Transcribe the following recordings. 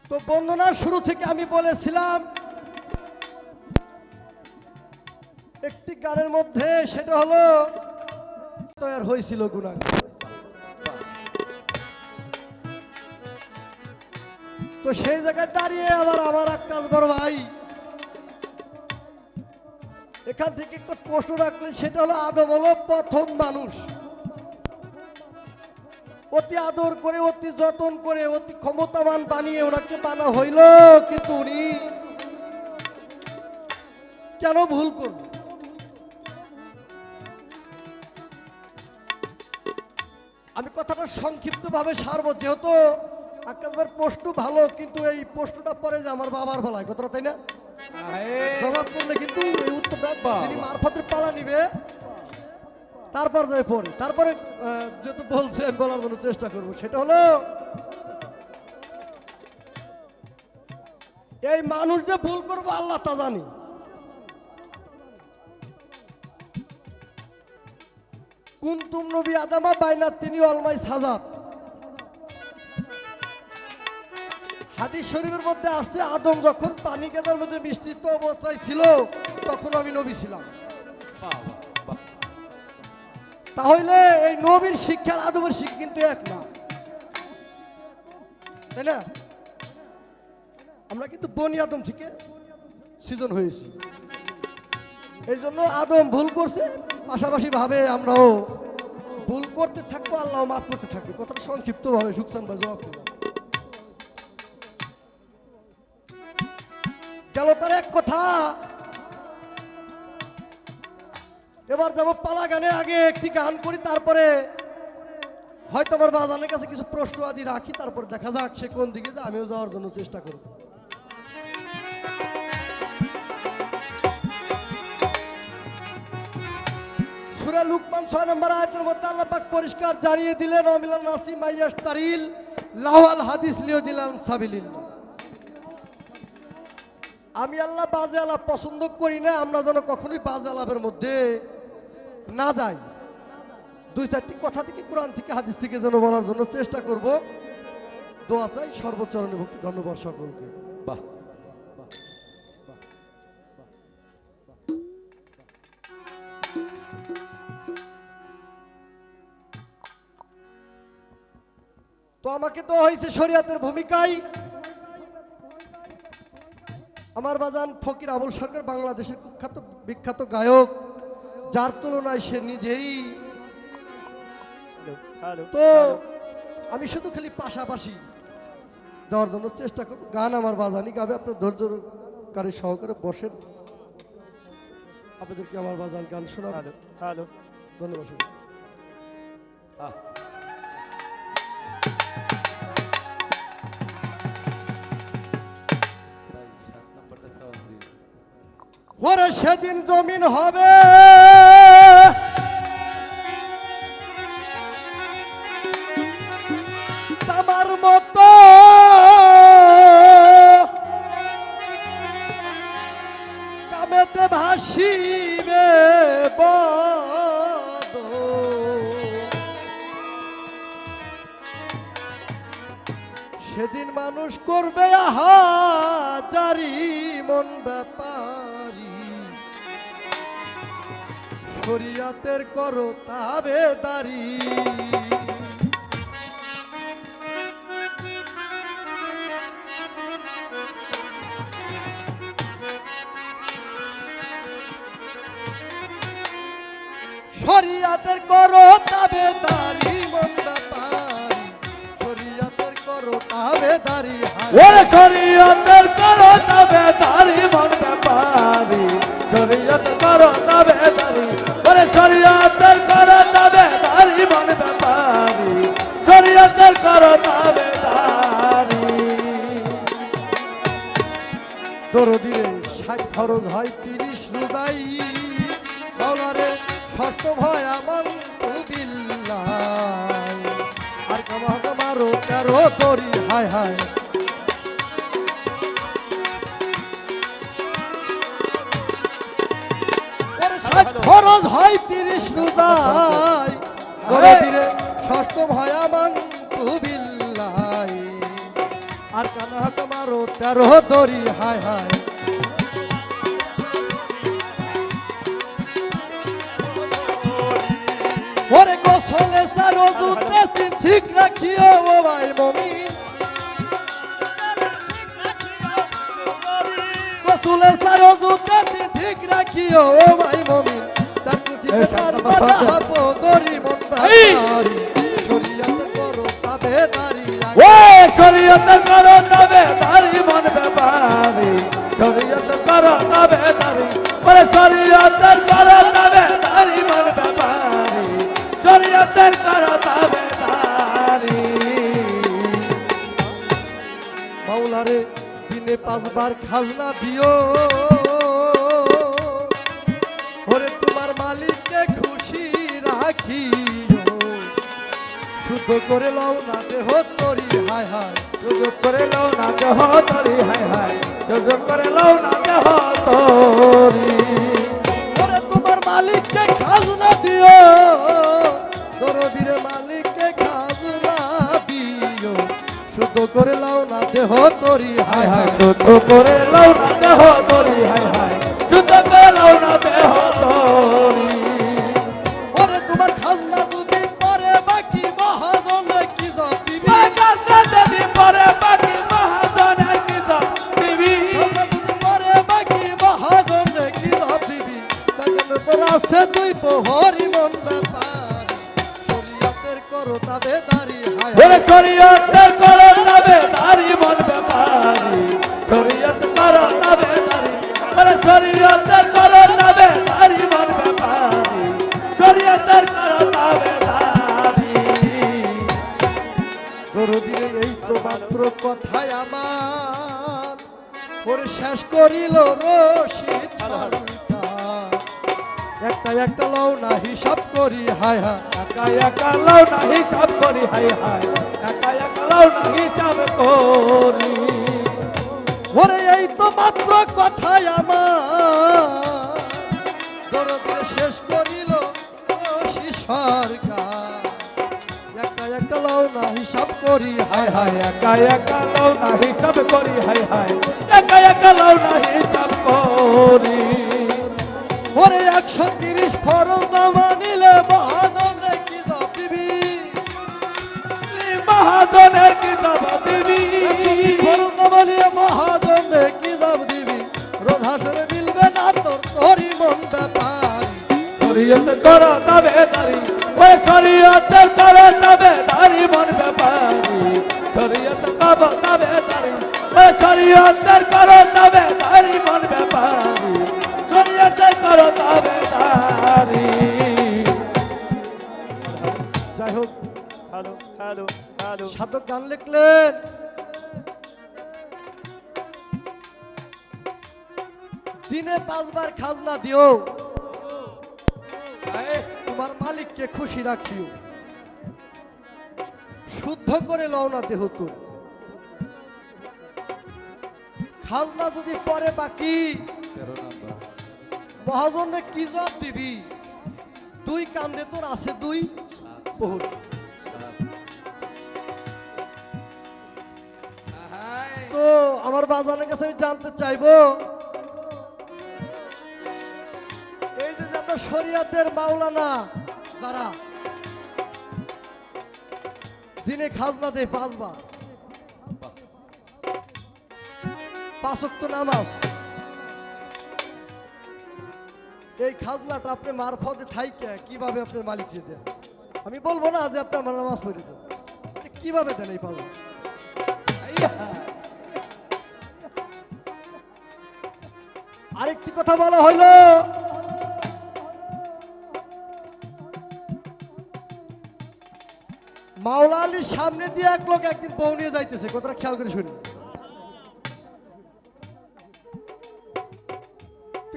তো বর্ণনার শুরু থেকে আমি বলেছিলাম একটি গানের মধ্যে, সেটা হলো তৈরি হয়েছিল গুনাহগার। তো সেই জায়গায় দাঁড়িয়ে আমার আক্কাস বড় ভাই এখান থেকে একটা প্রশ্ন রাখলেন, সেটা হলো আদম হলো প্রথম মানুষ। অতি আদর করে, অতি যত্ন করে, অতি ক্ষমতাবান বানিয়ে ওনাকে বানা হইল, কিন্তু উনি কেন ভুল করল? আমি কথাটা সংক্ষিপ্ত ভাবে সারবো, যেহেতু আক্কাস ভাইয়ের প্রশ্ন ভালো, কিন্তু এই প্রশ্নটা পরে যে আমার বাবার বেলায় কথাটা, তাই না? জবাব করলে কিন্তু এই উত্তরটা যিনি মারফতের পালা নিবে তারপর যায় পরে, তারপরে যেহেতু বলছেন বলার জন্য চেষ্টা করবো। সেটা হলো এই মানুষ যে ভুল করবো আল্লাহ তা জানি। কুনতুম নবী আদামা বাইনা তিনি অলমাই সাজাত, হাদিস শরীফের মধ্যে আসছে আদম যখন পানি কেদার মধ্যে মিশ্রিত অবস্থায় ছিল তখন আমি নবী ছিলাম। তাহলে এই নবীর শিক্ষার আদমের শিক্ষা কিন্তু এক না, তাই না? আমরা কিন্তু বনি আদম থেকে সৃজন হয়েছি, এই জন্য আদম ভুল করছে, পাশাপাশি ভাবে আমরাও ভুল করতে থাকবো, আল্লাহ মাফ করতে থাকবে। কথাটা সংক্ষিপ্ত ভাবে সুকসান ভাই জবাব দিল। গেল তার এক কথা। এবার যাবো পালা গানে, আগে একটি গান করি, তারপরে হয়তো আমার বাজানের কাছে কিছু প্রশ্ন আদি রাখি, তারপর দেখা যাক সে কোন দিকে যায়, আমিও যাওয়ার জন্য চেষ্টা করব। সূরা লুকমান 6 নম্বর আয়াতের মধ্যে আল্লাহ পাক পরিষ্কার জানিয়ে দিলেন, অমিলান নাসি মাইয়াশতারিল লাওয়াল হাদিস লিও দিলাম সাবিলিল্লাহ। আমি আল্লাহ বাজে আলাপ পছন্দ করি না, আমরা যেন কখনোই বাজে আলাপের মধ্যে না যাই। দুই চারটি কথা থেকে, কোরআন থেকে, হাদিস থেকে যেন বলার জন্য চেষ্টা করব। দোয়া চাই সর্বচরণে ভক্তি। ধন্যবাদ সকলকে। বাহ, তো আমাকে তো হয়েছে শরিয়াতের ভূমিকায়। আমার বাজান ফকির আবুল সরকার বাংলাদেশের কুখ্যাত বিখ্যাত গায়ক, যার তুলনায় সে নিজেই। তো আমি শুধু খালি পাশাপাশি যাওয়ার জন্য চেষ্টা করব। গান আমার বাজানি গাবে, আপনার ধৈর্যকারী সহকারে বসেন, আপনাদেরকে আমার বাজান গান শোনাব। ধন্যবাদ। ওরে সেদিন জমিন হবে তামার মতো, কামেতে ভাসিবে বদ, সেদিন মানুষ করবে আহাজারি মন ব্যাপারী, শরিয়াতের করো তাবেদারি। শরিয়াতের করো তাবেদারি মন ব্যাপারী, শরিয়াতের করো তাবেদারি। ওরে শরীয়তের করো তাবেদারি মন ব্যাপারী, শরীয়ত করো তাবেদারি। ওরে শরীয়তের করো তাবেদারি মন ব্যাপারী, শরীয়তের করো তাবেদারি। দরদিরে 60 ফরজ হয় 30 রোজাই, মাওলারে ষষ্ঠ ভয় আমার বিল্লাহ, আর কামা কামারো 13 তরি হায় হায়। ফরজ হয় 30 রোজাই, দরদিরে ষষ্ঠ ভয় আমার বিল্লাহ, আর কানা তোমারও 13 দড়ি হায় হায় ওরে গোসলে সারো জুতে ঠিক রাখিও ও ভাই মমিন গোসলে সারো জুতে ঠিক রাখিও ও ভাই মমিন তার কুচিতে তার বাধা হাপো দড়ি মন বাড়ি শরীয়তের করো তাবেদারি ও শরীয়ত করো তবে তারি মন ব্যাপারি শরীয়ত করো তবে তারি ওরে শরীয়ত করো তবে তারি মন ব্যাপারি শরীয়ত করো তবে তারি মাওলারে দিনে 5 বার খাজনা দিও ওরে তোমার মালিককে খুশি রাখিও শুদ্ধ করে লও না দেহ তরি হায় হায় সুযোগ করে লও না দেহ তরি হায় হায় সুযোগ করে লও না দেহ তরি ওরে তোমার মালিককে খাজনা দিও দরদিরে মালিককে খাজনা দিও শুদ্ধ করে লও না দেহ তরি হায় হায় হায় হায় শুদ্ধ করে লও না দেহ তরি হায় হায় শুদ্ধ করে লও না দেহ তরি ওরে তোমার খাজনা যদি পরে বাকি মহাজনে কি জব দিবি যদি পরে বাকি মহাজনের কি সব দিবি খাজনা যদি পরে বাকি মহাজনে কি জব দিবি কাকন তোর আছে 2 প্রহরী মন ব্যাপার শরীয়তের করো তাবেদারি হায় ওরে হায় শরীয়তের করো তবে তারি মন ব্যাপারি শরীয়ত করো তবে তারি ওরে শরীয়তের করো তবে তারি মন ব্যাপারি শরীয়তের করো তবে তারি দরদিরে এই তো মাত্র কথাই আমার ওরে শেষ করিল রশিদ সরকার একটা একটা লও না হিসাব করি হায় হায় একা একা লাও না হিসাব করি হায় হায় একা একা লাও না হিসাব করি ওরে এই তো মাত্র কথাই আমার দরদিরে শেষ করিল রশিদ সরকার একটা একটা লও না হিসাব করি হায় হায় হায় হায় একা একা লাও না হিসাব করি হায় হায় একা একা লাও না হিসাব করি ওরে 130 ফরজ না মানিলে মহাজনে কি জব দিবি মহাজনের কি জবাব দিবি 130 ফরজ না মানিলে মহাজনে কি জব দিবি রোজ হাসরে মিলবে না তোর তোরি মন ব্যাপার শরীয়ত করো তবে তারি ওই শরীয়ত করো তবে তারি মন ব্যাপারি শরীয়ত করো তবে তারি ওই শরীয়ত করো তবে তারি মন ব্যাপারি শরীয়ত করো তবে তারি যাই হোক হ্যালো হ্যালো হ্যালো সাধক গান লিখলেন দিনে 5 বার খাজনা দিও তোমার মালিককে খুশি রাখিও শুদ্ধ করে লও না দেহ তোর খাজনা যদি পরে বাকি মহাজনে কি জবাব দিবি 2 কান্দে তোর আছে 2 বহু তো আমার বাজানের কাছে আমি জানতে চাইবো এই যে আপনার শরীয়তের মাওলানা যারা দিনে খাজনা দেয় 5 বার 5 ওয়াক্ত নামাজ এই খাজনাটা আপনি মারফতে থাইকে কিভাবে আপনার মালিককে দেন আমি বলবো না যে আপনি আমার নামাজ পড়ে দেন কিভাবে দেন এই পালন আরেকটি কথা বলা হইল মাওলা আলীর সামনে দিয়ে এক লোক একদিন বউ নিয়ে যাইতেছে কথাটা খেয়াল করে শুনি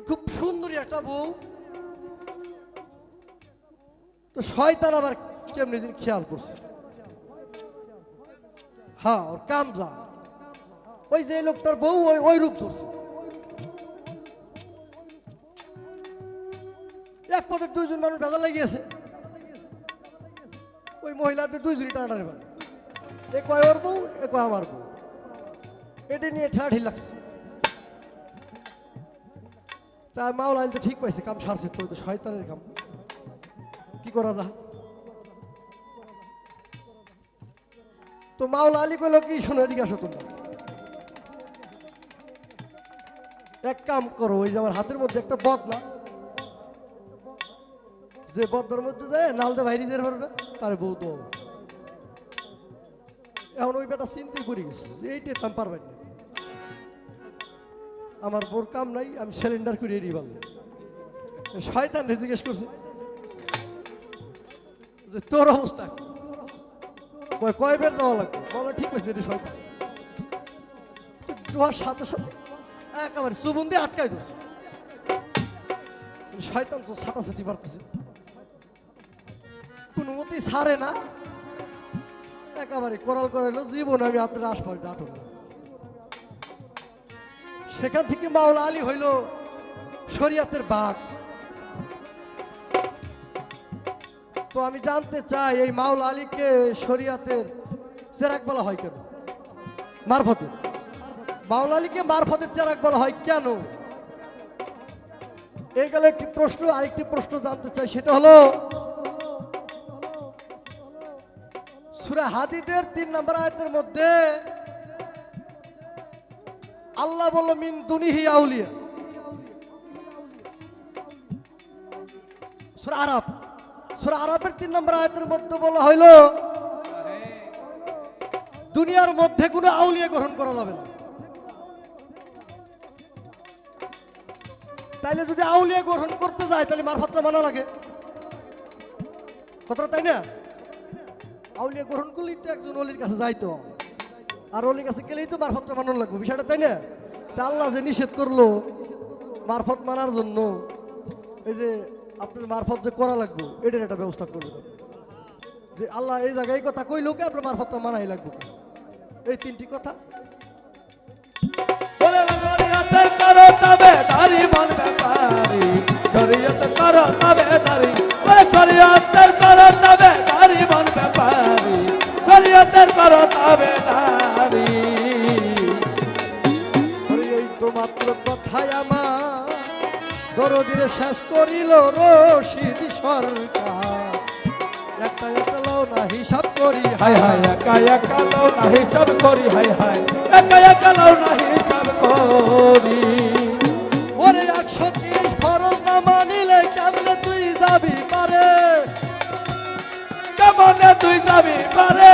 খুব সুন্দরী একটা বউ তো শয়তান আবার কেমনি দিন খেয়াল করছে হ্যাঁ ওর কাম যা ওই যে লোকটার বউ ওই রূপ ধরছে এক পথে 2 জন মানুষ ভেজা লাগিয়েছে ওই মহিলাদের 2 জনই টানাটানি পারে এ কয় ওর বউ এ কয় আমার বউ এটা নিয়ে ঠাঠি লাগছে। তার মাওলা আলী তো ঠিক পাইছে, কাম সারছে, তো শয়তানের কাম, কি করা যায়? তো মাওলা আলী কইল কি, শুনে এদিকে আসো তোমরা, এক কাম করো, ওই যে আমার হাতের মধ্যে একটা বদনা, যে বদনার মধ্যে যায় নালদা বাইরে যেতে পারবে তার বউ তো। এখন ওই বেটা চিন্তাই করে গেছে যে এইটাই তাম পারবেন না, আমার বোর কাম নাই, আমি সিলিন্ডার করে এড়িয়ে পারলাম। শয়তান জিজ্ঞেস করছে যে তোর অবস্থা কয় বের দেওয়া লাগবে, বলো ঠিক আছে, এটি শয়তান। তোমার সাথে সাথে একেবারে চুবুন দিয়ে আটকাই দিচ্ছে। শয়তান তো ছাটাছাটি পারতেছে, কোনো মতেই ছাড়ে না, একেবারে কোরাল করাইলো, জীবন আমি আপনার আশপাশ দিয়ে আটক। সেখান থেকে মাওলা আলী হইল শরিয়াতের বাঘ। তো আমি জানতে চাই এই মাওলা আলীকে শরিয়াতের চেরাক বলা হয় কেন? মারফতের মাওলা আলীকে মারফতের চেরাক বলা হয় কেন? এই গেল একটি প্রশ্ন। আরেকটি প্রশ্ন জানতে চাই, সেটা হলো সূরা হাদীদের ৩ নম্বর আয়াতের মধ্যে আল্লাহ বলল মিন দুনিহি আউলিয়া। সূরা আরাফের ৩ নম্বর আয়াতের মধ্যে বলা হইল দুনিয়ার মধ্যে কোনো আউলিয়া গ্রহণ করা যাবে না। তাইলে যদি আউলিয়া গ্রহণ করতে যায় তাহলে মারফতটা মানা লাগে, কথাটা তাই না? আউলিয়া গ্রহণ করলেই তো একজন অলির কাছে যাইতো, আর অলির কাছে গেলেই তো মারফতটা মানানো লাগবে, বিষয়টা তাই না? তা আল্লাহ যে নিষেধ করলো মারফত মানার জন্য, এই যে আপনার মারফত যে করা লাগবে এটার একটা ব্যবস্থা করবে, যে আল্লাহ এই জায়গায় এই কথা কইলো কে আপনার মারফতটা মানাই লাগবে, এই 3টি কথা। শরীয়তের করো তবে দাড়ি মানবে পারি, শরীয়ত করো তবে দাড়ি, শরীয়তের করো তবে দাড়ি মানবে পারি, শরীয়তের করো তবে দাড়ি। এই তো মাত্র কথাই আমার দরদিরে শেষ করিল রশিদ সরকার, একটা একটা লও না হিসাব করি, হায় হায় একা একা লও না হিসাব করি, হায় হায় একা একা লও না হিসাব করি। ওরে 130 ফরজ না মানিলে কেমনে তুই যাবি পারে, কেমনে তুই যাবি পারে,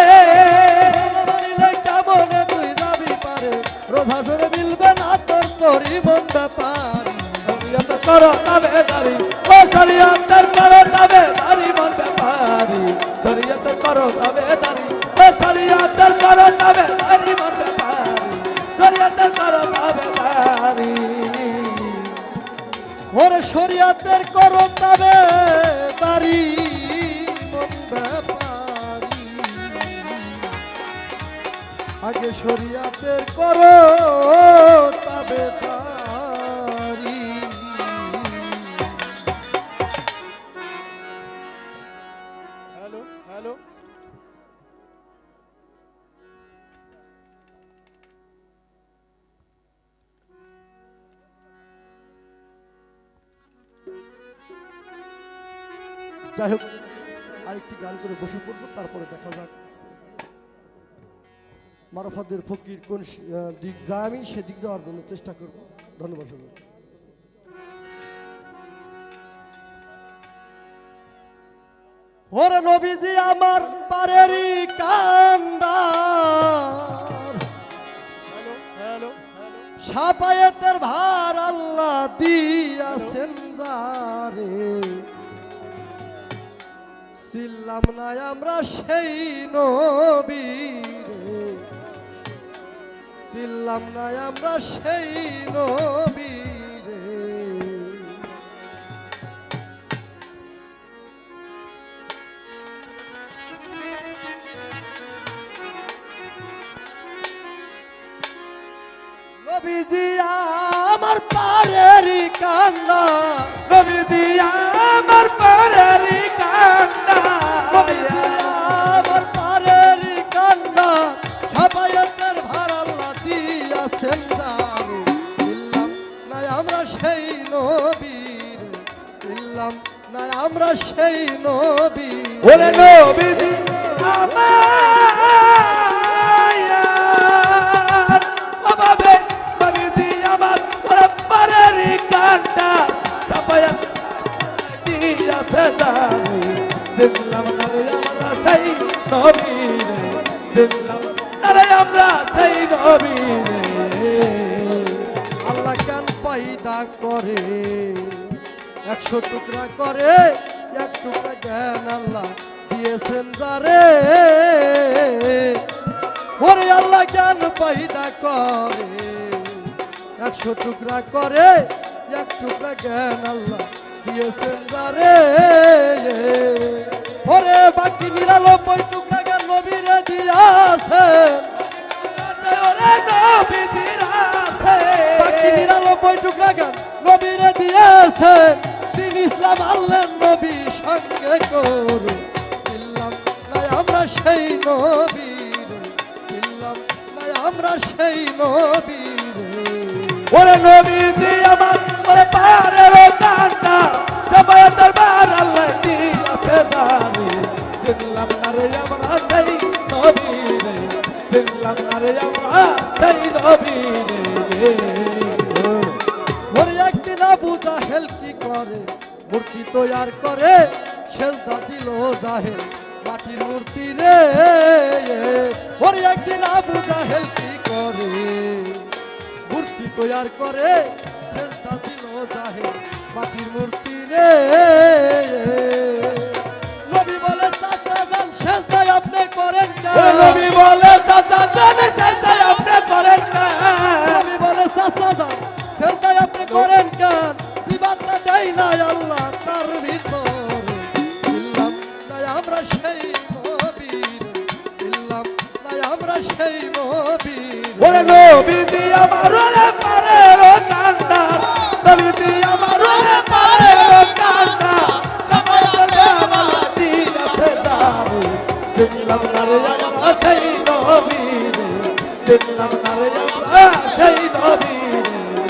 না মানিলে কেমনে তুই যাবি পারে, রোজা ধরে মিলবে না তোর তোরই মন ব্যাপার। শরীয়ত করো তবে দাড়ি, ও শরীয়তের করো তবে দাড়ি মানবে পারি, শরীয়ত করো তবে দাড়ি, ও শরীয়তের করো তবে দাড়ি মানবে পারি, শরীয়তের করো তবে দাড়ি। ওরে শরিয়াতের করো তবে দাড়ি মন ব্যাপারি, আগে শরিয়াতের করো তবে দাড়ি। হ্যালো হ্যালো, যাই হোক আরেকটি গান করে বসে পড়বো, তারপরে দেখা যাক মারফতের ফকির কোন দিক যায়, আমি সেদিক যাওয়ার জন্য চেষ্টা করব। ধন্যবাদ সবাই। ওরে নবীজি আমার পারেরই কান্ডার, সাপায়েতের ভার আল্লাহ দিয়াছেন যারে, ছিলাম না আমরা সেই নবীরে, ছিলাম না আমরা সেই নবীরে। নবীজি আমার পারেরই কান্না, নবীজি আমার পারেরই কান্না, নবীজি আমার পারেরই কান্না, সাপায়াতের ভার আল্লাহ দিয়াছেন আমরা সেই নবী ওরে নবীজি আমার অভাবে নবীজি আমার ওরে পারেরই কান্ডা চাপায়া দিয়াছে জানি দিলাম না রে আমরা সেই নবী রে দিলাম না রে আমরা সেই নবী রে আল্লাহ জ্ঞান পয়দা করে 100 টুকরা করে এক টুকরা জ্ঞান আল্লাহ দিয়েছেন যারে ওরে আল্লাহ জ্ঞান পয়দা করে 100 টুকরা করে এক টুকরা জ্ঞান আল্লাহ দিয়েছেন যারে ওরে বাকি 99 টুকরা জ্ঞান নবীরে দিয়াছেন ওরে নবীজির আছে বাকি 99 টুকরা জ্ঞান নবীরে দিয়েছেন দিন ইসলাম আল্লাহ নবী সঙ্গে করু দিলাম নাই আমরা সেই নবীর দিলাম নাই আমরা সেই নবীর ওরে নবীজি আমার ওরে পারের কান্ডা সবাই দরবার আল্লাহ দিয়াছে জানি দিলাম না রে আমরা সেই নবী রে দিলাম না রে আমরা সেই নবী রে ওরে একদিন আবু জাহেল কি করে মূর্তি তৈয়ার করে সেজদা দিল জাহেল মাটির মূর্তি রে ওরে একদিন আবু জাহেল কি করে মূর্তি তৈয়ার করে সেজদা দিল জাহেল মাটির মূর্তি রে নবী বলে চাচা যান সেজদায় আপনি করেন ওরে কেন নবী বলে চাচা জানে সেটাই আপনি করেন না নবী বলে চাচা যান সেজদায় আপনি করেন কেন দিবাতা দেয় না আল্লাহ তার ভিতর দিলাম তাই আমরা সেই নবীর দিলাম তাই আমরা সেই নবীর ওরে নবীজি আমার ওরে পারের কান্ডা নবীজি আমার ওরে পারের কান্ডা সবাই দরবার দিয়াছে জানি দিলাম না রে আমরা সেই নবী রে দিলাম না রে আমরা সেই নবী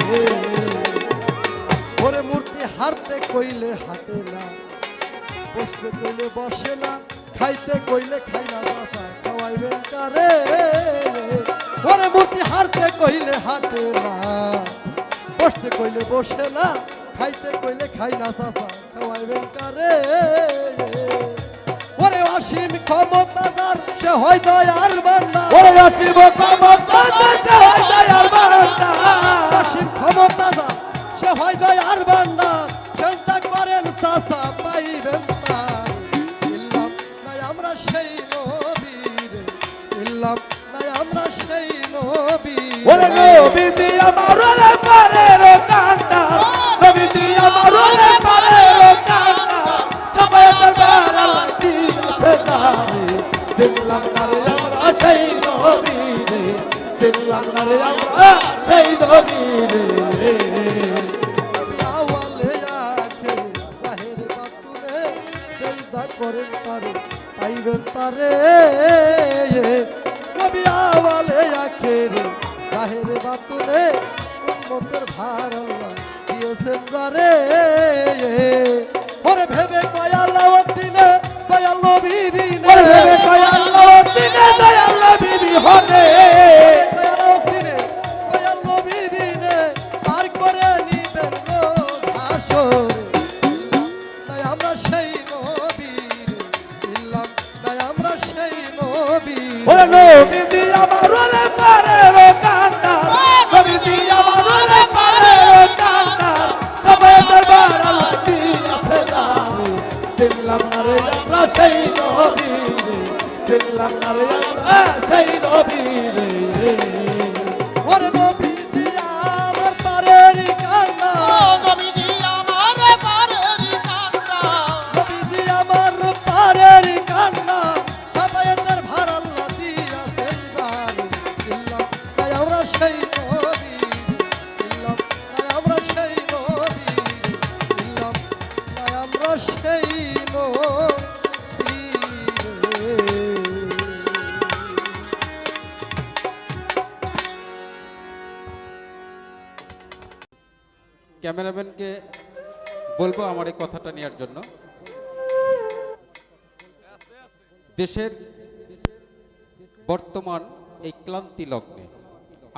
রে ওরে মূর্তি হারতে কইলে হাঁটে না বসতে কইলে বসে না খাইতে কইলে খাই না বাসা খাওয়াইবেন কারে ওরে মূর্তি হারতে কইলে হাঁটে না বসতে কইলে বসে না খাইতে কইলে খাই না চাচা খাওয়াইবেন কারে ওরে অসীম ক্ষমতাদার সে হয় দয়ার বান্দা ওরে আসিব ক্ষমতা সে হয় দয়ার বান্দা অসীম ক্ষমতাদার সে হয় দয়ার বান্দা চিন্তা করেন চাচা পাইবেন তার ইল্লাম নাই আমরা সেই নবীর ইল্লাম নাই আমরা সেই নবীর ওরে নবীজি আমার ওরে পারের কান্ডা নবীজি আমার ওরে পারের কান্ডা সবাই দরবার আল্লাহ দিয়াছে জানি দিলাম না রে আমরা সেই নবী রে দিলাম না রে আমরা সেই নবী রে আওয়ালে আখে জাহের বাতুনে চিন্তা করেন তারে পাইবেন তারে নবী আওয়ালে আখের জাহের বাতুনে উম্মতের ভার আল্লাহ দিয়েছেন যারে ওরে ভেবে কয় আল্লাহ দিনে দয়াল নবী বিনে ওরে ভেবে কয় আল্লাহ দিনে দয়াল নবী বিহনে দয়াল দিনে দয়াল নবী বিনে আর করে নিবেন গো হাসরে তাই আমরা সেই নবীর দিলাম তাই আমরা সেই নবীর ওরে নবীজি আমার ওরে পারের কান্ডা নবীজি আমার ওরে পারের কান্ডা সবাই দরবার আল্লাহ দিয়াছে জানি দিলাম না রে আমরা সেই নবী রে দিলাম না রে আমরা সেই নবী রে ওরে নবী দিয়া আমার পারেরই কান্না নবী দিয়া আমার পারেরই কান্না সবাই তার ভার আল্লাহ দিয়াছেন জানি দিলাম তাই আমরা সেই নবীর দিলাম তাই আমরা সেই নবীর দিলাম তাই আমরা সেই নবীর ক্যামেরাম্যানকে বলবো আমার এই কথাটা নেওয়ার জন্য। দেশের বর্তমান এই ক্লান্তি লগ্নে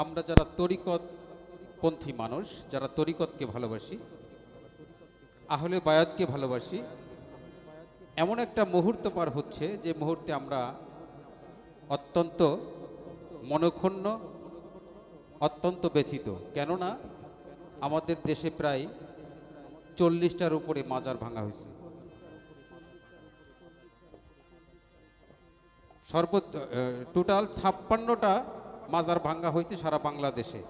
আমরা যারা তরিকতপন্থী মানুষ, যারা তরিকতকে ভালোবাসি, আহলে বায়াতকে ভালোবাসি, এমন একটা মুহূর্ত পার হচ্ছে যে মুহূর্তে আমরা অত্যন্ত মনক্ষুণ্ণ, অত্যন্ত ব্যথিত। কেননা আমাদের দেশে প্রায় 40টার উপরে মাজার ভাঙা হয়েছে। টোটাল 56টা মাজার ভাঙা হয়েছে সারা বাংলাদেশে।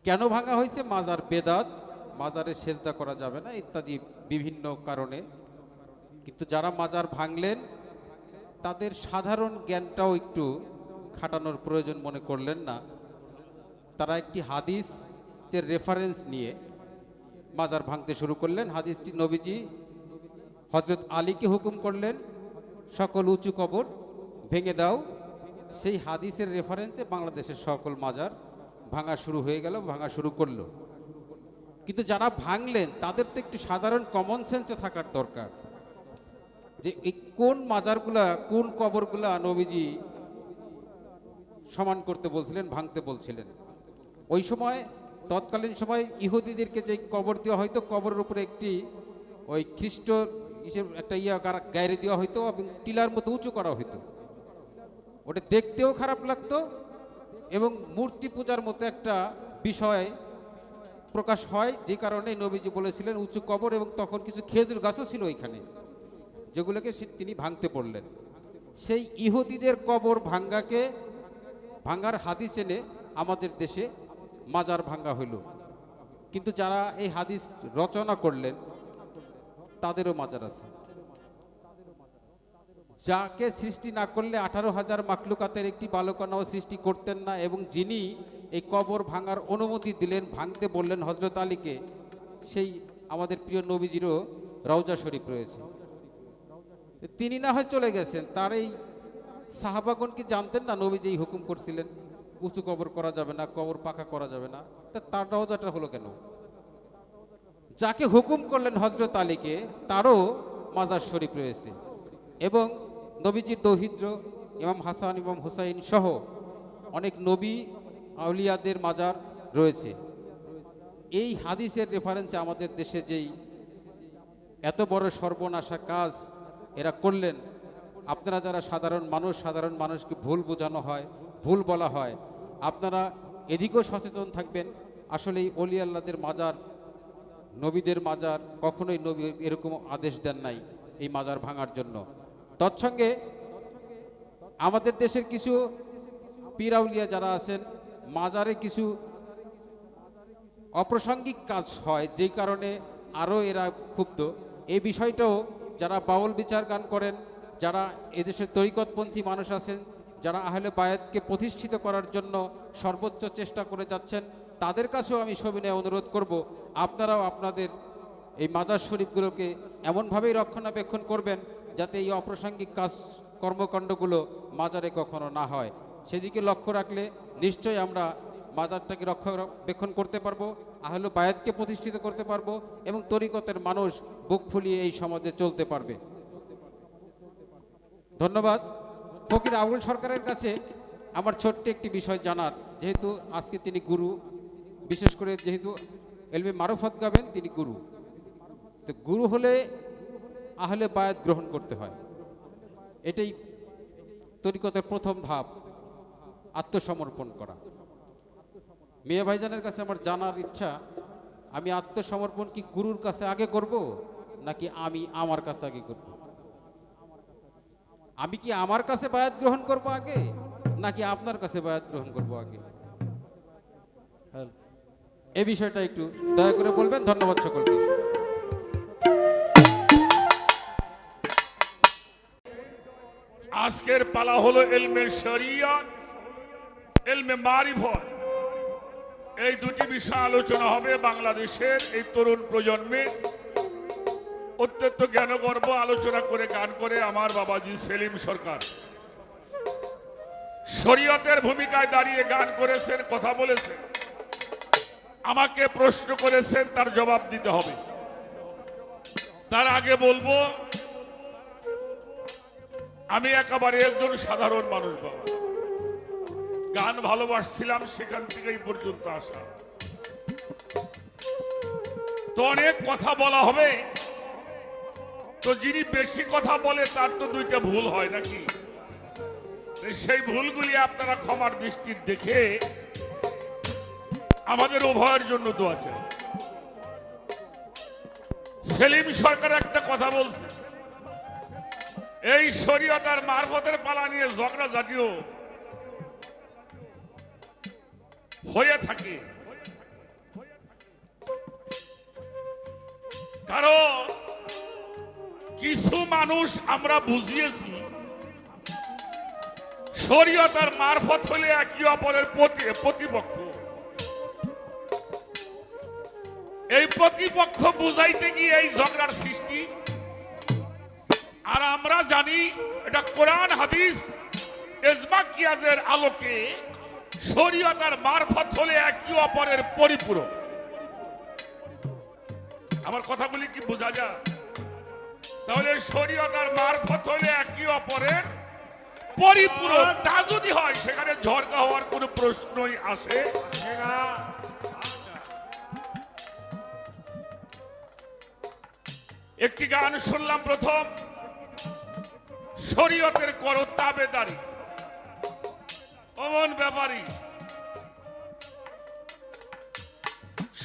কেন ভাঙা হয়েছে? মাজার বেদাত, মাজারে সেজদা করা যাবে না ইত্যাদি বিভিন্ন কারণে। কিন্তু যারা মাজার ভাঙলেন তাদের সাধারণ জ্ঞানটাও একটু খাটানোর প্রয়োজন মনে করলেন না। তারা একটি হাদিসের রেফারেন্স নিয়ে মাজার ভাঙতে শুরু করলেন। হাদিসটি নবীজি হজরত আলীকে হুকুম করলেন, সকল উঁচু কবর ভেঙে দাও। সেই হাদিসের রেফারেন্সে বাংলাদেশের সকল মাজার ভাঙা শুরু হয়ে গেল, ভাঙা শুরু করলো। কিন্তু যারা ভাঙলেন তাদের তো একটু সাধারণ কমন সেন্সে থাকার দরকার যে এই কোন মাজারগুলা, কোন কবরগুলা নবীজি সমান করতে বলছিলেন, ভাঙতে বলছিলেন। ওই সময় তৎকালীন সময় ইহুদিদেরকে যে কবর দেওয়া হয়তো, কবরের উপরে একটি ওই খ্রিস্ট হিসেবে একটা গায়ে দেওয়া হইতো এবং টিলার মতো উঁচু করা হইতো। ওটা দেখতেও খারাপ লাগতো এবং মূর্তি পূজার মতো একটা বিষয় প্রকাশ হয়, যে কারণে নবীজি বলেছিলেন উঁচু কবর। এবং তখন কিছু খেজুর গাছও ছিল ওইখানে, যেগুলোকে তিনি ভাঙতে পড়লেন। সেই ইহুদিদের কবর ভাঙ্গার হাদিস এনে আমাদের দেশে মাজার ভাঙ্গা হইল। কিন্তু যারা এই হাদিস রচনা করলেন তাদেরও মাজার আছে। যাকে সৃষ্টি না করলে 18,000 মাখলুকাতের একটি বালকনাও সৃষ্টি করতেন না, এবং যিনি এই কবর ভাঙার অনুমতি দিলেন, ভাঙতে বললেন হজরত আলীকে, সেই আমাদের প্রিয় নবীজিরও রওজা শরীফ রয়েছে। তিনি না হয় চলে গেছেন, তার এই সাহাবাগণ কি জানতেন না নবীজি এই হুকুম করছিলেন উঁচু কবর করা যাবে না, কবর পাকা করা যাবে না? তার রওজাটা হলো কেন? যাকে হুকুম করলেন হজরত আলীকে, তারও মাজার শরীফ রয়েছে। এবং নবীজির দৌহিত্র ইমাম হাসান, ইমাম হুসাইন সহ অনেক নবী আউলিয়াদের মাজার রয়েছে। এই হাদিসের রেফারেন্সে আমাদের দেশে যেই এত বড় সর্বনাশা কাজ এরা করলেন, আপনারা যারা সাধারণ মানুষকে ভুল বোঝানো হয়, ভুল বলা হয়, আপনারা এদিকেও সচেতন থাকবেন। আসলে এই অলি আল্লাহদের মাজার, নবীদের মাজার, কখনোই নবী এরকম আদেশ দেন নাই এই মাজার ভাঙার জন্য। তৎসঙ্গে আমাদের দেশের কিছু পীর আউলিয়া যারা আছেন, মাজারে কিছু অপ্রাসঙ্গিক কাজ হয়, যেই কারণে আরও এরা ক্ষুব্ধ। এই বিষয়টাও যারা বাউল বিচার গান করেন, যারা এদেশের তরিকতপন্থী মানুষ আছেন, যারা আহলে বায়াতকে প্রতিষ্ঠিত করার জন্য সর্বোচ্চ চেষ্টা করে যাচ্ছেন, তাদের কাছেও আমি সবিনয়ে অনুরোধ করব, আপনারাও আপনাদের এই মাজার শরীফগুলোকে এমনভাবেই রক্ষণাবেক্ষণ করবেন যাতে এই অপ্রাসঙ্গিক কাজ কর্মকাণ্ডগুলো মাজারে কখনো না হয়। সেদিকে লক্ষ্য রাখলে নিশ্চয়ই আমরা মাজারটাকে রক্ষণাবেক্ষণ করতে পারবো, আহলে বায়াতকে প্রতিষ্ঠিত করতে পারবো এবং তরিকতের মানুষ বুক ফুলিয়ে এই সমাজে চলতে পারবে। ধন্যবাদ। ফকির আবুল সরকারের কাছে আমার ছোট্ট একটি বিষয় জানার, যেহেতু আজকে তিনি গুরু, বিশেষ করে যেহেতু এলমে মারফত গাবেন, তিনি গুরু। তো গুরু হলে আহলে বায়াত গ্রহণ করতে হয়, এটাই তরিকতের প্রথম ধাপ, আত্মসমর্পণ করা। মিয়া ভাইজানের কাছে আমার জানার ইচ্ছা, আমি আত্মসমর্পণ কি গুরুর কাছে আগে করব নাকি আমি আমার কাছে আগে করব? আমি কি আমার কাছে বায়াত গ্রহণ করব আগে নাকি আপনার কাছে বায়াত গ্রহণ করব আগে? এই বিষয়টা একটু দয়া করে বলবেন। ধন্যবাদ সকলকে। আজকের পালা হলো এলমে শরিয়ত, এলমে মারিফত। এই দুটি বিষয় আলোচনা হবে বাংলাদেশের এই তরুণ প্রজন্মে। অত্যন্ত জ্ঞানগর্ভ আলোচনা করে গান করে আমার বাবাজি সেলিম সরকার শরিয়তের ভূমিকায় দাঁড়িয়ে গান করেছেন, কথা বলেছেন, আমাকে প্রশ্ন করেছেন, তার জবাব দিতে হবে। তার আগে বলবো আমি একেবারে একজন সাধারণ মানুষ বাবা, গান ভালোবাসছিলাম, সেখান থেকে এই পর্যন্ত আসা। তো অনেক কথা বলা হবে, তো যিনি বেশি কথা বলে তার তো দুইটা ভুল হয় নাকি? সেই ভুলগুলি আপনারা ক্ষমার দৃষ্টির দেখে আমাদের উভয়ের জন্য দোয়া চাই। সেলিম সরকার একটা কথা বলছে, এই শরীয়ত আর মারফতের পালা নিয়ে ঝগড়া জাতীয় হয়ে থাকে, কারণ কিছু মানুষ আমরা বুঝিয়েছি শরীয়ত আর মারফত হলে একে অপরের প্রতিপক্ষ। এই প্রতিপক্ষ বুঝাইতে গিয়ে এই ঝগড়ার সৃষ্টি। আর আমরা জানি এটা কোরআন হাদিস ইজমা কিয়াসের আলোকে শরীয়ত আর মারফত হলে একে অপরের পরিপূরক। আমার কথাগুলি কি বোঝা যায়? তাহলে শরীয়ত আর মারফত হলে একে অপরের পরিপূরক। তা যদি হয় সেখানে ঝগড়া হওয়ার কোনো প্রশ্নই আসে না। একটি গান শুনলাম প্রথম, শরীয়তের করো তাবেদারি, অমন ব্যাপারী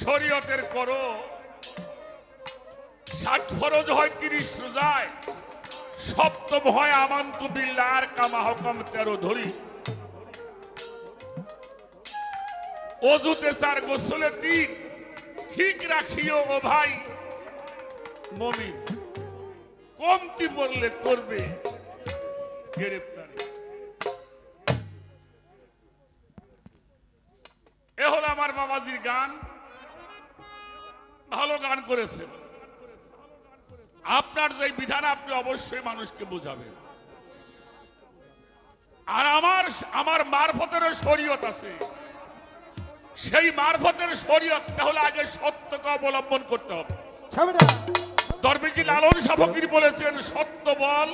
শরীয়তের করো 60 ফরজ হয় 30 রোজায়, সপ্তম হয় আমান্তু বিল্লাহ আর কামা হুকুম 13 ধরি। অজুতে 4 গোসলে 3, ঠিক রাখিও ও ভাই মুমিন, কমতি পড়লে করবে গ্রেফতারি। এ হলো আমার বাবাজির গান, ভালো গান করেছেন। আপনার যে বিধান আপনি অবশ্যই মানুষকে বোঝাবেন। আর আমার মারফতেরও শরীয়ত আছে, সেই মারফতের শরীয়ত তাহলে আগে সত্যকে অবলম্বন করতে হবে। দরবেশী লালন শাহ ফকির বলেছেন, সত্য বল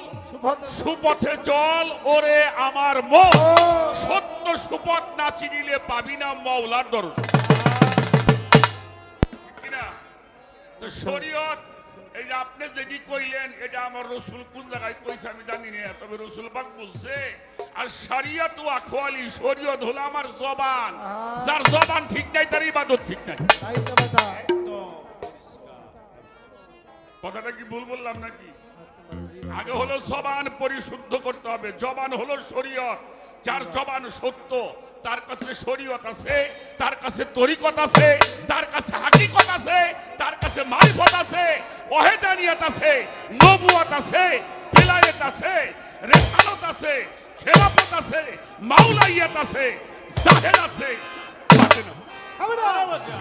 সুপথে চল ওরে আমার মন, সত্য সুপথ না চিনিলে পাবি না মাওলার দর্শন। ঠিক কিনা? তো শরীয়ত এই যে আপনি যেটি কইলেন, এটা আমার রসুল কোন জায়গায় কইছে আমি জানি না, তবে রসুল পাক বলছে আর শরিয়ত ও আখওয়ালি, শরীয়ত হলো আমার জবান, যার জবান ঠিক নাই তার ইবাদত ঠিক নাই। কথাটা কি ভুল বললাম নাকি? আগে হলো জবান পরিশুদ্ধ করতে হবে, জবান হলো শরীয়ত। যার জবান সত্য তার কাছে শরীয়ত আছে, তার কাছে তরিকত আছে, তার কাছে হাকিকত আছে, তার কাছে মারিফত আছে, ওয়াহদানিয়ত আছে, নবুয়ত আছে, বিলায়েত আছে, রিসালত আছে, খেলাফত আছে, মাওলাইয়াত আছে, জাহের আছে, বাতিন আছে।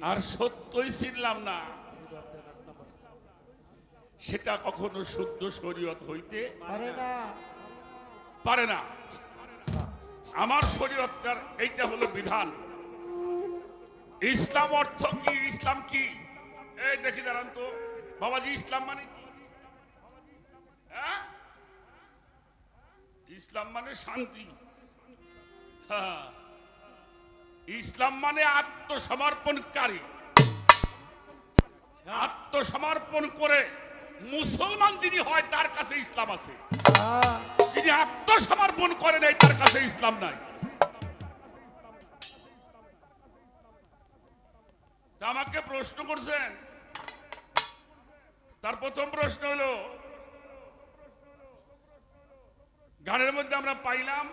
আর সত্যই চিনলাম না, সেটা কখনো শুদ্ধ শরীয়ত হইতে পারে না। আমার শরীয়তটার এইটা হলো বিধান। ইসলাম অর্থ কি? ইসলাম কি? এই দেখি দাঁড়ান তো বাবাজি, ইসলাম মানে কি? হ্যাঁ, ইসলাম মানে শান্তি। হ্যাঁ, ইসলাম মানে আত্মসমর্পণকারী। আত্মসমর্পণ করে মুসলমান যিনি হয় তার কাছে ইসলাম আছে, যিনি আত্মসমর্পণ করে নাই তার কাছে ইসলাম নাই। আমাকে প্রশ্ন করছেন, তার প্রথম প্রশ্ন হলো গানের মধ্যে আমরা পাইলাম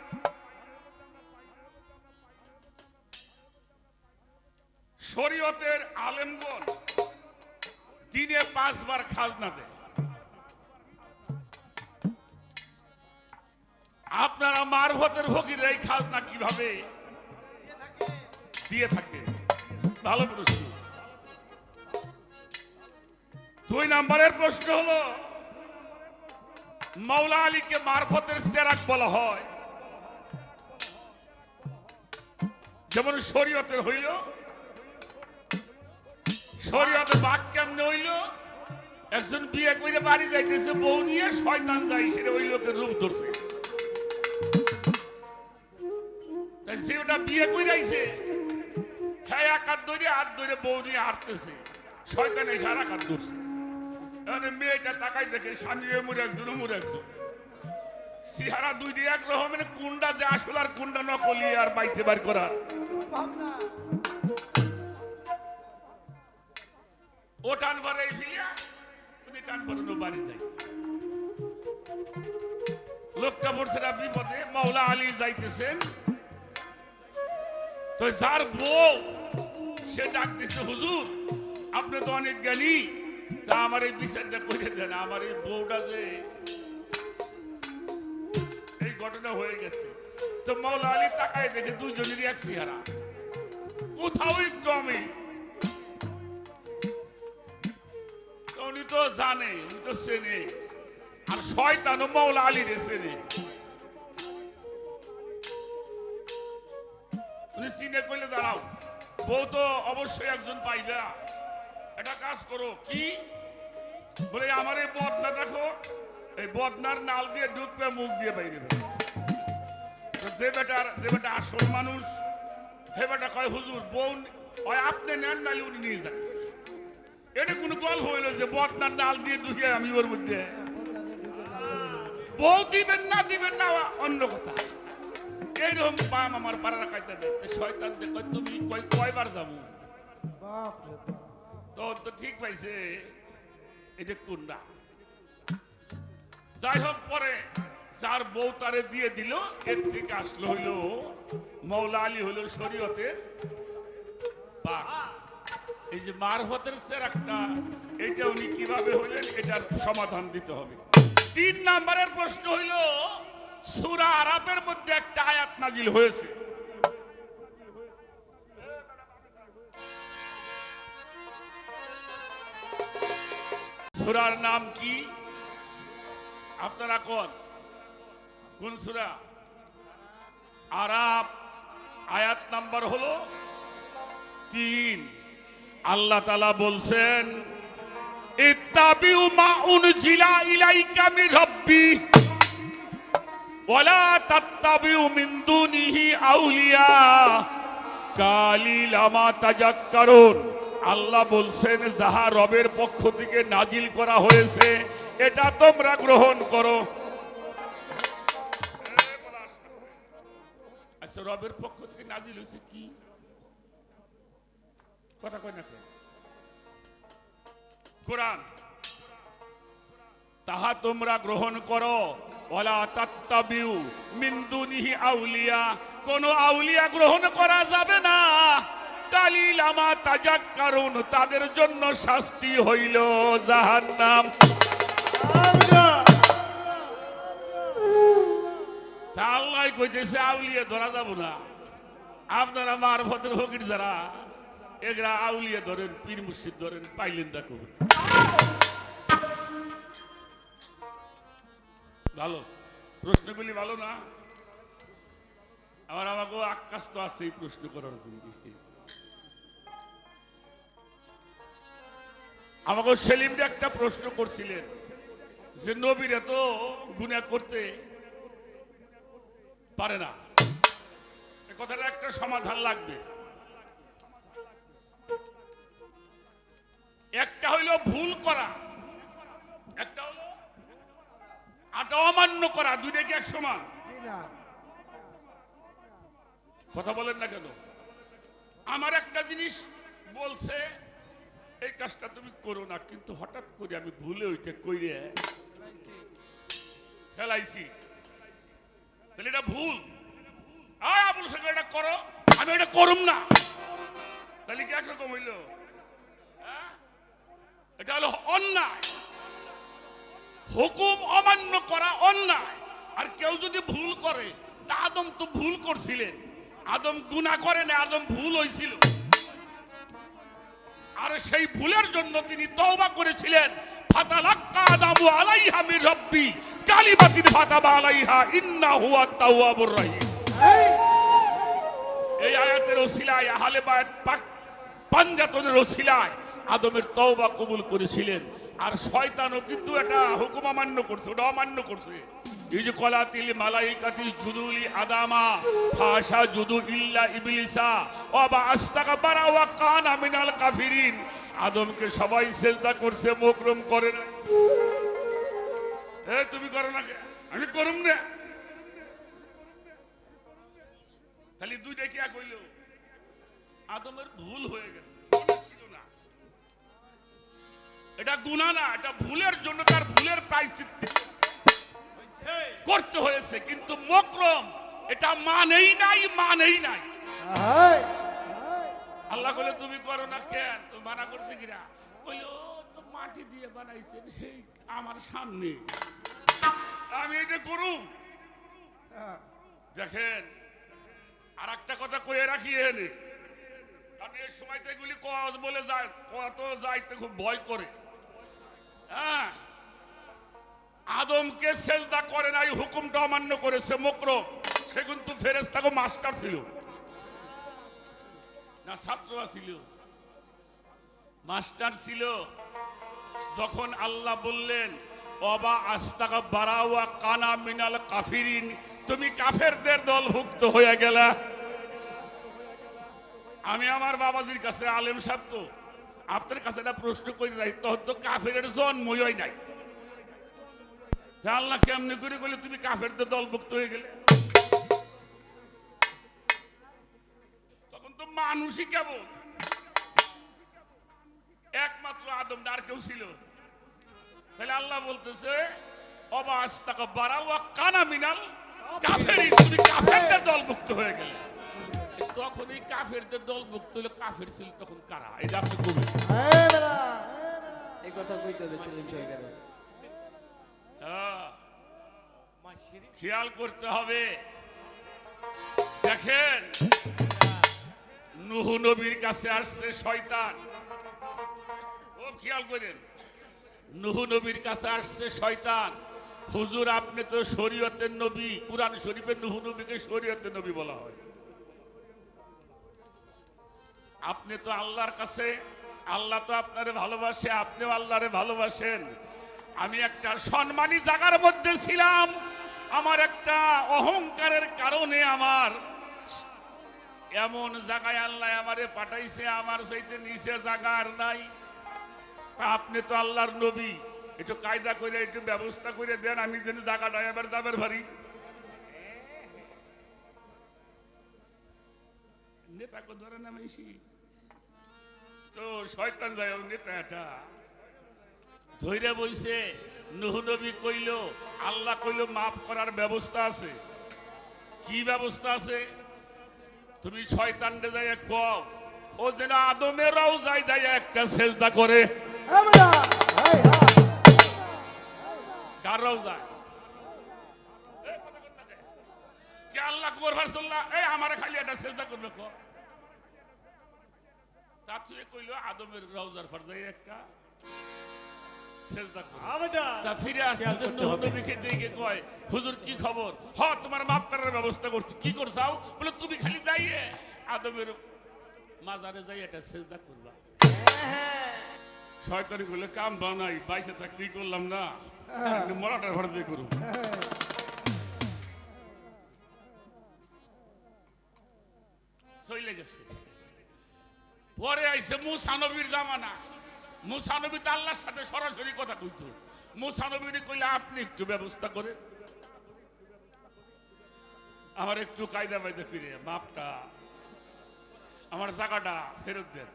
শরীয়তের আলেমগণ দিনে 5 বার খাজনা দেয়। আপনারা মারফতের ফকির এই খাজনা কিভাবে দিয়ে থাকে? ভালো প্রশ্ন। 2 নম্বরের প্রশ্ন হলো মাওলা আলীকে মারফতের চেরাগ বলা হয়, যেমন শরীয়তের হইল, শরীয়তের বাক কেমনে হইল? একজন বিয়ে করে বাড়ি যাইতেছে, বউ নিয়ে শয়তান যাই সেটা ওই লোকের রূপ ধরছে। তাই সে ওটা বিয়ে করে আইছে, হ্যাঁ এক হাত ধরে বউ নিয়ে হাঁটতেছে, শয়তান এসে আর এক হাত ধরছে। মেয়েটা তাকাই দেখে স্বামী এমন একজন অমর একজন, সিহারা দুইটি এক রকমের, কুন্ডা যে আসল আর কুন্ডা নকলি আর বাইচে বার করার। ও টান ভরে ফিলিয়া উনি টান ভরে বাড়ি যাই। লোকটা পড়ছে না বিপদে, মাওলা আলী যাইতেছেন, তো যার বউ সে ডাকতেছে, হুজুর আপনি তো অনেক জ্ঞানী, তা আমার এই বিচারটা করে দেন, আমার এই বউটা যে এই ঘটনা হয়ে গেছে। তো মাওলা আলী তাকায় দেখে দুইজনেরই এক চেহারা, কোথাও একটু আমি। উনি তো জানে, উনি তো চেনে, আর শয়তানও মাওলা আলী রে চেনে। উনি চিনে কইলে দাঁড়াও, বউ তো অবশ্যই একজন পাইবা, একটা কাজ করো। কি বলে, আমার এই বদনা দেখো, এই বদনার নাল দিয়ে ঢুকবে, মুখ দিয়ে বাইরে বেরোবে। যে বেটা আসল মানুষ, সে বেটা কয়, হুজুর বউ হয় আপনি নেন, নাহলে উনি নিয়ে যান। এটা কোন গল্প হইল যে বদনার নাল দিয়ে ঢুকে আমি ওর মধ্যে? বউ দিবেন না অন্য কথা। এইরকম পাম আমার পাড়া কাইতে দেয়। শয়তান দেখো, তুমি কয়বার যাবো? তো ঠিক পাইছে, এটা কোনটা? যাই হোক, পরে যার বউ তারে দিয়ে দিল, এর থেকে আসলো হইল মাওলা আলী, হইল শরীয়তের বাঘ। এই যে মারফতের চেরাকটা, এটা উনি কিভাবে হইলেন, এটার সমাধান দিতে হবে। 3 নম্বরের প্রশ্ন হইল, সূরা আরাফের মধ্যে একটা আয়াত নাজিল হয়েছে, সূরার নাম কি? আপনারা কোন সূরা? আরাফ, আয়াত নাম্বার হলো 3। আল্লাহ তাআলা বলছেন, ইত্তাবিউ মা উনজিলা ইলাইকা মির রাব্বি ওয়ালা তাত্তাবিউ মিন দুনিহি আউলিয়া কালিলা মা তাযাক্কারুন। আল্লাহ বলছেন, যাহা রবের পক্ষ থেকে নাজিল করা হয়েছে এটা তোমরা গ্রহণ করো। আচ্ছা, রবের পক্ষ থেকে নাজিল হয়েছে কি? কথা কয় না কেন? কোরআন, তাহা তোমরা গ্রহণ করো। ওয়ালা তাত্তাবিউ মিন দুনিহি আউলিয়া, কোন আউলিয়া গ্রহণ করা যাবে না। কালিলা মা তাযাক্কারুন, তাদের জন্য শাস্তি হইল জাহান্নাম। আল্লাহ কইতেছে আউলিয়া ধরা যাব না। আপনারা মারফতের ফকির যারা, এগুলা আউলিয়া ধরেন, পীর মুর্শিদ ধরেন, পাইলেন দেখো। ভালো প্রশ্নগুলি, ভালো না? আমাকে আকাশ তো আছে এই প্রশ্ন করার জন্য। আমাকে সেলিমটা একটা প্রশ্ন করছিলেন যে নবীর এত গুনাহ করতে পারে না, এই কথাটা একটা সমাধান লাগবে। একটা হইল ভুল করা, একটা হলো আটা অমান্য করা, দুইটা কি এক সমান? কথা বলেন না কেন? আমার একটা জিনিস বলছে, এই কাজটা তুমি করো না, কিন্তু হঠাৎ করে আমি ভুলে ওইটা কইরে ফেলাইছি, তাহলে এটা ভুল। আবুল সাহেব এটা করো, আমি এটা করুম না, তাহলে কি একরকম হইল? এটা হলো অন্যায়। হুকুম অমান্য করা অন্যায়। আর কেউ যদি ভুল করে, তা আদম তো ভুল করছিলেন, আদম গুনাহ করে না, আদম ভুল হয়েছিল, আর সেই ভুলের জন্য তিনি তওবা করেছিলেন। ফাতালাক্কা আদামু আলাইহা মির রাব্বি কালিমাতিন ফাতাবা আলাইহা ইন্নাহু আত-তাওয়াবুর রহিম। এই আয়াতের ওসিলায়, আহলে বায়াত পাক পাঞ্জাতনের ওসিলায় আদমের তওবা কবুল করেছিলেন। আর শয়তানও কিন্তু এটা হুকুম অমান্য করছে, ওটা অমান্য করছে। এই যে কলাতিল মালাইকাতি জুদুলি আদামা ফাশা জুদু ইল্লা ইবলিসা ওয়া আস্তাগফারা ওয়া কানা মিনাল কাফিরিন। আদমকে সবাই সিজদা করছে, মুকরম করে না। তুমি করো না, আমি করুম না। তাহলে দুইটা কি এক হইল? আদমের ভুল হয়ে গেছে, ছিল না। এটা গুনাহ না, এটা ভুলের জন্য তার ভুলের প্রায়শ্চিত্ত করতে হয়েছে। কিন্তু মকরম এটা মানেই নাই, মানেই নাই। আল্লাহ বলে তুমি করো না কেন? তুমি মানা করছে কিনা? কইলো তো মাটি দিয়ে বানাইছেন আমার সামনে, আমি এটা করুম। দেখেন আর একটা কথা কয়ে রাখি এনে, কারণ এই সময় তো এগুলি বলে যায়, কত যাইতে খুব ভয় করে। হ্যাঁ, আদমকে সেজদা করে নাই, হুকুমটা অমান্য করেছে মকরম। সে কিন্তু ফেরেশতাকে মাস্টার ছিল না, ছাত্র ছিল, মাস্টার ছিল। যখন আল্লাহ বললেন ওয়া আস্তাগফারা ওয়া কানা মিনাল কাফিরিন, তুমি কাফেরদের দলভুক্ত হয়ে গেলা। আমি আমার বাবাজির কাছে, আলেম সাহেব তো আপনার কাছে একটা প্রশ্ন করি নাই, তখন তো কাফেরের জন্মই হয় নাই। আল্লাহ কেমনি করে বলে তুমি কাফেরদের দলভুক্ত হয়ে গেলে? তখন তো মানুষই কেবল একমাত্র আদম, আর কেউ ছিল। তাহলে আল্লাহ বলতেছে ওয়া আস্তাগফারা ওয়া কানা মিনাল কাফিরিন, তুমি কাফেরদের দলভুক্ত হয়ে গেলে। তখন এই কাফেরদের দলভুক্ত হলো, কাফের ছিল তখন কারা? এটা আপনি কবি এই কথা কইতে হবে সেলিম সাহেব। খেয়াল করতে হবে। দেখেন নূহ নবীর কাছে আসছে শয়তান, ও খেয়াল করেন, নূহ নবীর কাছে আসছে শয়তান। হুজুর আপনি তো শরীয়তের নবী, কুরআন শরীফে নূহ নবীকে শরীয়তের নবী বলা হয়। আপনি তো আল্লাহর কাছে, আল্লাহ তো আপনারে ভালোবাসে, আপনিও আল্লাহরে ভালোবাসেন। আমি একটা সম্মানী জায়গার মধ্যে ছিলাম, আমার একটা অহংকারের কারণে আমার এমন জায়গায় আল্লাহ আমারে পাঠাইছে, আমার চাইতে নিচে জায়গা আর নাই। তা আপনি তো আল্লাহর নবী, একটু কায়দা করে একটু ব্যবস্থা করে দেন, আমি যেন জায়গাটা এবার যাবার ভারি। নেতা কো ধরে নামাইছি তো শয়তান যায়, নেতাটা ধৈর্য বইছে। নূহ নবী কইল, আল্লাহ কইল মাফ করার ব্যবস্থা আছে। কি ব্যবস্থা আছে? তুমি শয়তানরে যাইয়া কও ও যেন আদমের রওজায় যাইয়া একটা সেজদা করে। কার রওজায়? কে আল্লাহ করবার চল্লাহ, এই আমারে খালি একটা সেজদা করবে কো। তার চেয়ে কইল আদমের রওজার পর যাই একটা সেজদা করে। তা ফিরে আসতে নূহ নবীকে দেখে কয় হুজুর কি খবর? হ তোমার মাফ করার ব্যবস্থা করছি। কি করছাও? বলে তুমি খালি যাইয়ে আদমের মাজারে যাই একটা সেজদা করবা। শয়তান কইলে কাম বানাই, বাইসে থাকতেই করলাম না, মরাটার ঘরে যে করুন। চলে গেছে। পরে আইছে মুসা নবীর জামানা। মুসা নবী তো আল্লাহর সাথে সরাসরি কথা কইতো। মুসা নবীর কইলে আপনি একটু ব্যবস্থা করেন, আমার একটু কায়দা বাইদা করে মাপটা, আমার জায়গাটা ফেরত দেন।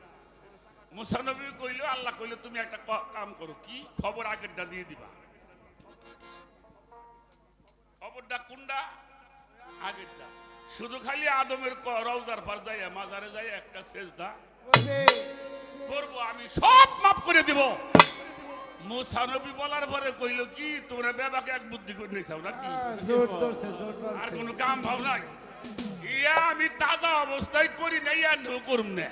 মুসা নবী কইল, আল্লাহ কইল তুমি একটা কাম করো। কি খবর? আগেরটা দিয়ে দিবা। খবরটা কোনটা? আগেরটা। শুধু খালি আদমের রওজার পার যাইয়া মাজারে যাইয়া একটা সেজদা করবো, আমি সব মাফ করে দিব। মুসা নবী বলার পরে কইল কি তোমরা বেবাকে এক বুদ্ধি করে নিয়েছাও নাকি? আর কোন কাম ভাব নাই। ইয়া আমি তাজা অবস্থায় করি নাই, আর নো করুম না।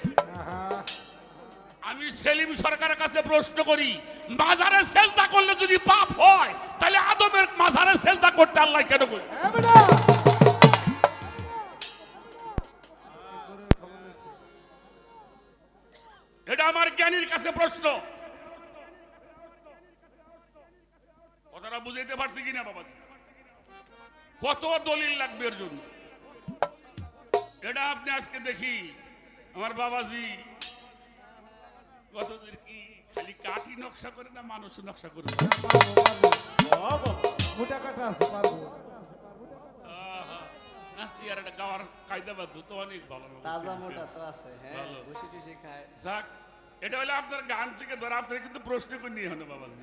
আমি সেলিম সরকারের কাছে প্রশ্ন করি, মাজারে সেজদা করলে যদি পাপ হয়, তাহলে আদমের মাজারে সেজদা করতে আল্লাহ কেন কই? এটা আমার জ্ঞানীর কাছে প্রশ্ন। বুঝাইতে পারছি কিনা বাবাজি? কত দলিল লাগবে এর জন্য? এটা আপনি আজকে দেখি আমার বাবাজি কতদের কি খালি কাঠি নকশা করে না মানুষ নকশা করে? মোটা কাটা আছে পারবো। নাচি আর একটা গাওয়ার কায়দা বাধ্য তো অনেক ভালো। তাজা মোটা তো আছে, হ্যাঁ, ভালো। বসে টুসে খায়। যাক, এটা হলো আপনার গান থেকে ধরা, আপনার কিন্তু প্রশ্ন করে নিয়ে হলো বাবাজি।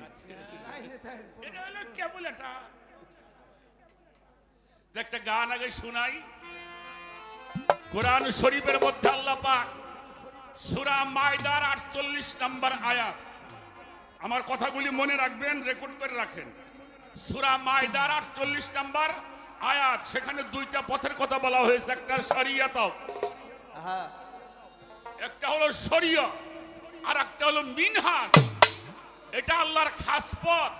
এটা হলো কেবল এটা একটা গান আগে শোনাই। কোরআন শরীফের মধ্যে আল্লাহ পাক সূরা মায়দার 48 নম্বর আয়াত, আমার কথাগুলি মনে রাখবেন, রেকর্ড করে রাখেন। সূরা মায়দার 48 নম্বর আয়াত, সেখানে দুইটা পথের কথা বলা হয়েছে, একটা শরিয়ত, আহা, একটা হলো শরিয়া আর একটা হলো মিনহাজ। এটা আল্লাহর খাস পথ।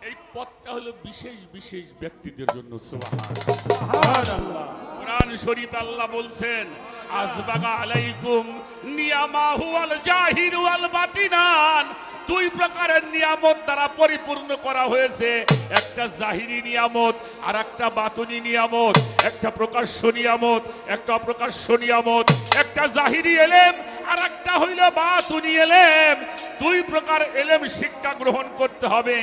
এই পথটা হলো বিশেষ বিশেষ ব্যক্তিদের জন্য। সুবহানাল্লাহ। কোরআন শরীফ আল্লাহ বলছেন, আযবাগা আলাইকুম নিয়ামাহু আল জাহির ওয়াল বাতিনান। দুই প্রকারের নিয়ামত দ্বারা পরিপূর্ণ করা হয়েছে, একটা জাহিরি নিয়ামত আর একটা বাতুনি নিয়ামত, একটা প্রকাশ্য নিয়ামত, একটা অপ্রকাশ্য নিয়ামত, একটা জাহিরি এলেম আর একটা হইল বাতুনি এলেম। দুই প্রকার এলেম শিক্ষা গ্রহণ করতে হবে।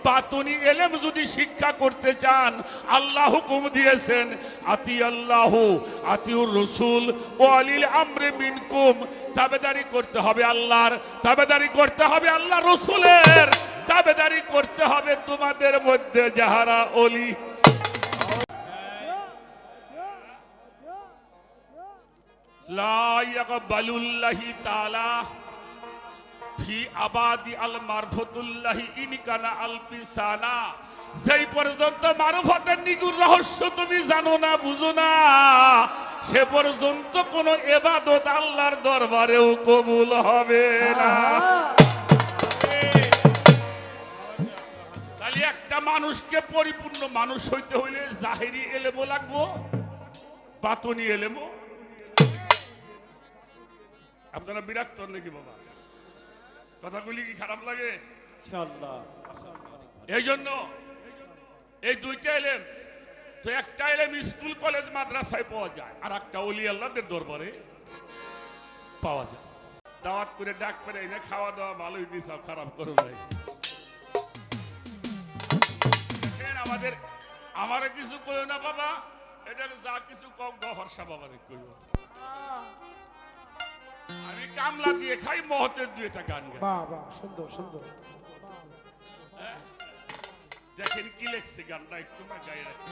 বাতুনি এলেম যদি শিক্ষা করতে চান, আল্লাহ হুকুম দিয়েছেন, আতি আল্লাহু আতিউর রাসূল ওয়া আলিল আমরি মিনকুম। তাবেদারি করতে হবে আল্লাহর, তাবেদারি করতে হবে আল্লাহ রাসূলের, তাবেদারি করতে হবে তোমাদের মধ্যে যাহারা ওলি। লা ইয়াকবালুল্লাহি তাআলা ফি আবাদি আল মারফতুল্লাহি ইনকানা আলফিসানা। যেই পর্যন্ত মারফতের নিগুর রহস্য তুমি জানো না, বুঝো না, সে পর্যন্ত কোন ইবাদত আল্লাহর দরবারেও কবুল হবে না। তাহলে একটা মানুষকে পরিপূর্ণ মানুষ হইতে হইলে জাহিরি এলেমও লাগবো, বাতুনি এলেমও। আপনারা বিরক্ত নাকি বাবা? কথাগুলি কি খারাপ লাগে? এই জন্য এই দুইটা এলেম তো, একটা এলেম স্কুল কলেজ মাদ্রাসায় পাওয়া যায়, আর একটা ওলি আল্লাহদের দরবারে পাওয়া যায়। দাওয়াত করে ডাক করে এনে খাওয়া দাওয়া ভালোই দিস, খারাপ করো নাই। আমাদের আমারে কিছু কইও না বাবা, এটা যা কিছু কম গহর্ষা বাবারে কইও। আমি কামলা দিয়ে খাই, মহতের দুইটা গান গাই। বাবা সুন্দর সুন্দর। দেখেন কি লেখছে গানটা, একটু না গাই রাখি।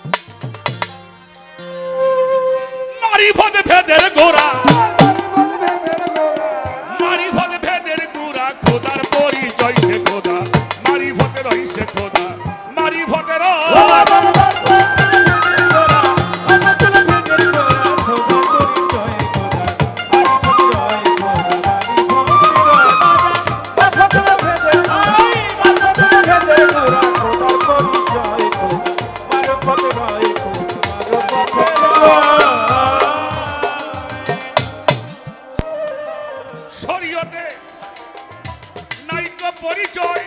মারিফত ভেদের গোরা, মারিফত ভেদের গোরা, খোদার পরিচয় সে খোদা, মারিফতের সে খোদা, মারিফতের শরীয়তে নাইক পরিচয়,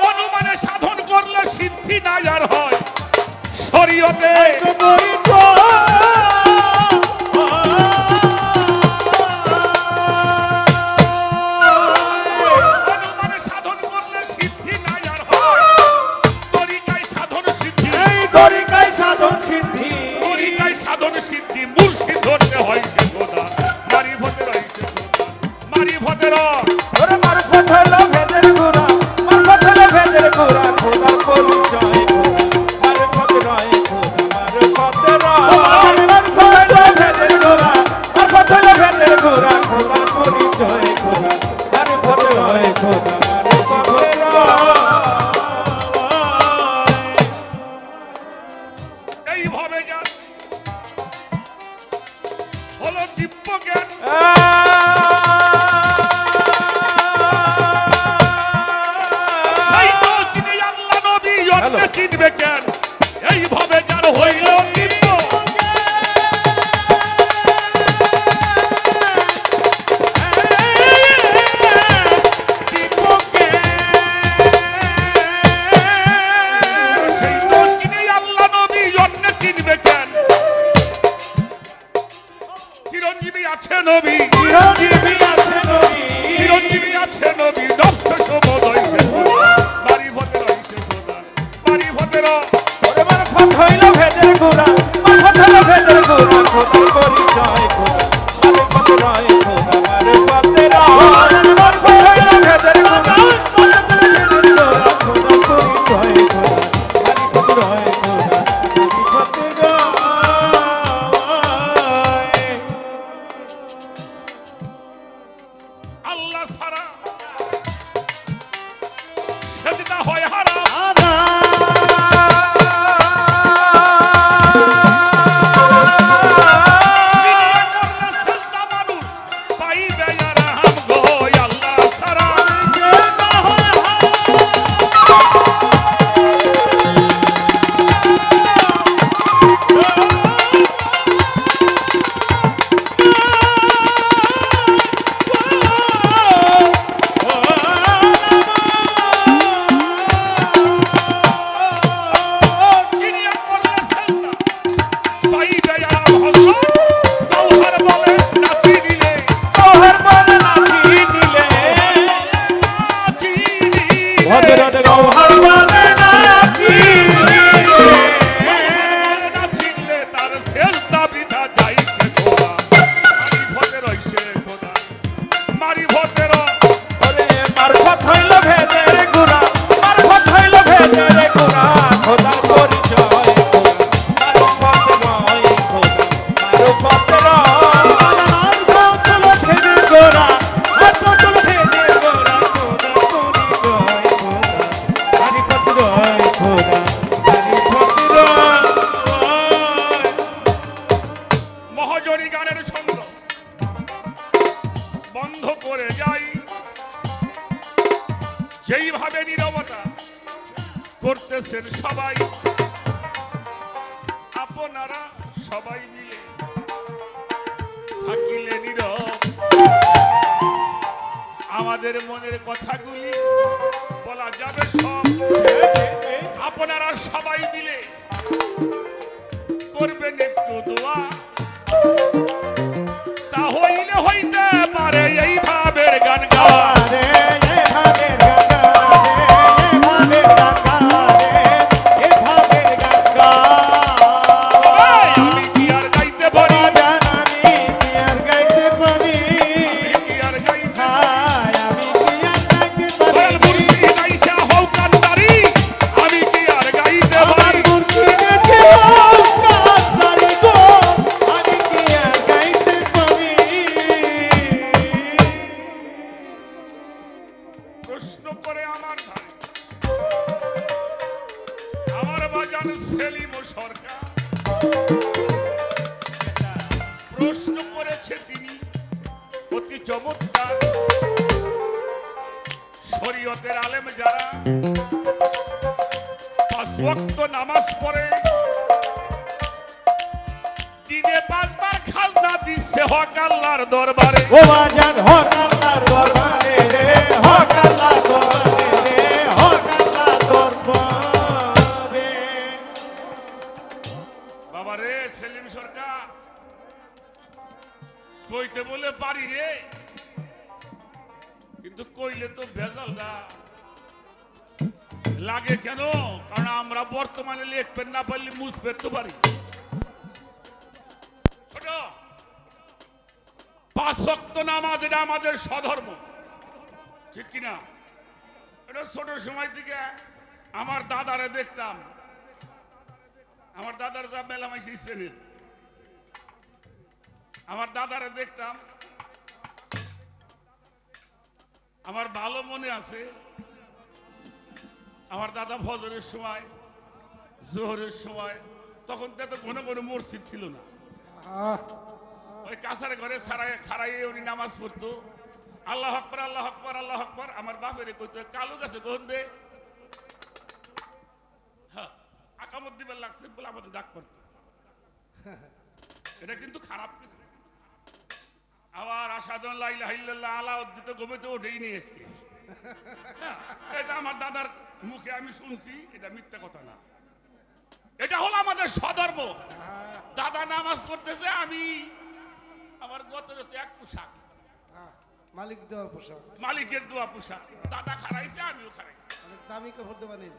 অনুমানে সাধন করলে সিদ্ধি নাই আর হয়। শরীয়তে অনুমানে সাধন করলে সিদ্ধি নাই আর হয়। তরিকায় সাধন সিদ্ধি, তরিকায় সাধন সিদ্ধি, তরিকায় সাধন সিদ্ধি, মুর্শিদ ধরতে হয় সে খোদা, মারিফতের সে খোদা, মারিফতের ওরে মারফত হলো ভেদের গোরা, মারফত হলো ভেদের গোরা, খোদার পরিচয় খোদা, মারফত রয় খোদা, মারফত রয়, মারফত হলো ভেদের গোরা, মারফত হলো ভেদের গোরা, খোদার পরিচয় খোদা, মারফত রয় খোদা, মারফত রয়। এইভাবে যান হলো দিব্য জ্ঞান। যেইভাবে নীরবতা করতেছেন সবাই, আপনারা সবাই মিলে থাকিলে নীরব, আমাদের মনের কথাগুলি বলা যাবে সব। আপনারা সবাই মিলে করবেন একটু দোয়া, তা হইলে হইতে পারে এই ভাবের গান গাওয়া। আমি কি আর গাইতে পারি, আমি কি আর গাইতে পারি, মুর্শিদ আইসা হোক কান্দারি, আমি কি আর গাইতে পারি। প্রশ্ন করে আমার ভাই, আমার বাজান সেলিম সরকার প্রশ্ন করেছে, তিনি অতি চমৎকার। শরীয়তের আলেম যারা 5 ওয়াক্ত নামাজ পড়ে, দিনে 5 বার খাজনা দিচ্ছে হক আল্লাহর দরবারে। বাবা রে সেলিম সরকার, কইতে বলে পারি রে, কিন্তু কইলে তো ভেজালটা লাগে কেন? কারণ আমরা বর্তমানে লিখবেন না পারলে মুছবে তো পারি। ছোট 5 ওয়াক্ত নামাজ এটা আমাদের স্বধর্ম, ঠিক কিনা? এটা ছোট সময় থেকে আমার দাদারে দেখতাম, আমার দাদার যা মেলা মাইসি শ্রেণীর, আমার দাদারে দেখতাম, আমার ভালো মনে আছে। আমার দাদা ফজরের সময়, জোহরের সময়, তখন তো এত ঘন ঘন মসজিদ ছিল না, ওই কাছার ঘরে খাড়াইয়ে উনি নামাজ পড়তো। আল্লাহ আকবার, আল্লাহ আকবার, আল্লাহ আকবার। আমার বাপের কইতো কালু গাছে গ্রহণ দে, হ্যাঁ আকামত দিবার লাগছে বলে আমাদের ডাক পড়তো। এটা কিন্তু খারাপ কিছু। আবার আসাদুন লা ইলাহা ইল্লাল্লাহ আলাউদ্দিন ঘুমেতে ওঠেই নিয়ে এসকে, এটা আমার দাদার মুখে আমি শুনছি, এটা মিথ্যা কথা না। এটা হলো আমাদের স্বধর্ম। দাদা নামাজ পড়তেছে, আমি আমার গতরে তো এক পোশাক, মালিক দেওয়া পোশাক, মালিকের দোয়া পোশাক, দাদা খারাইছে আমিও খারাইছি। দামি কাপড় দেওয়া নেই।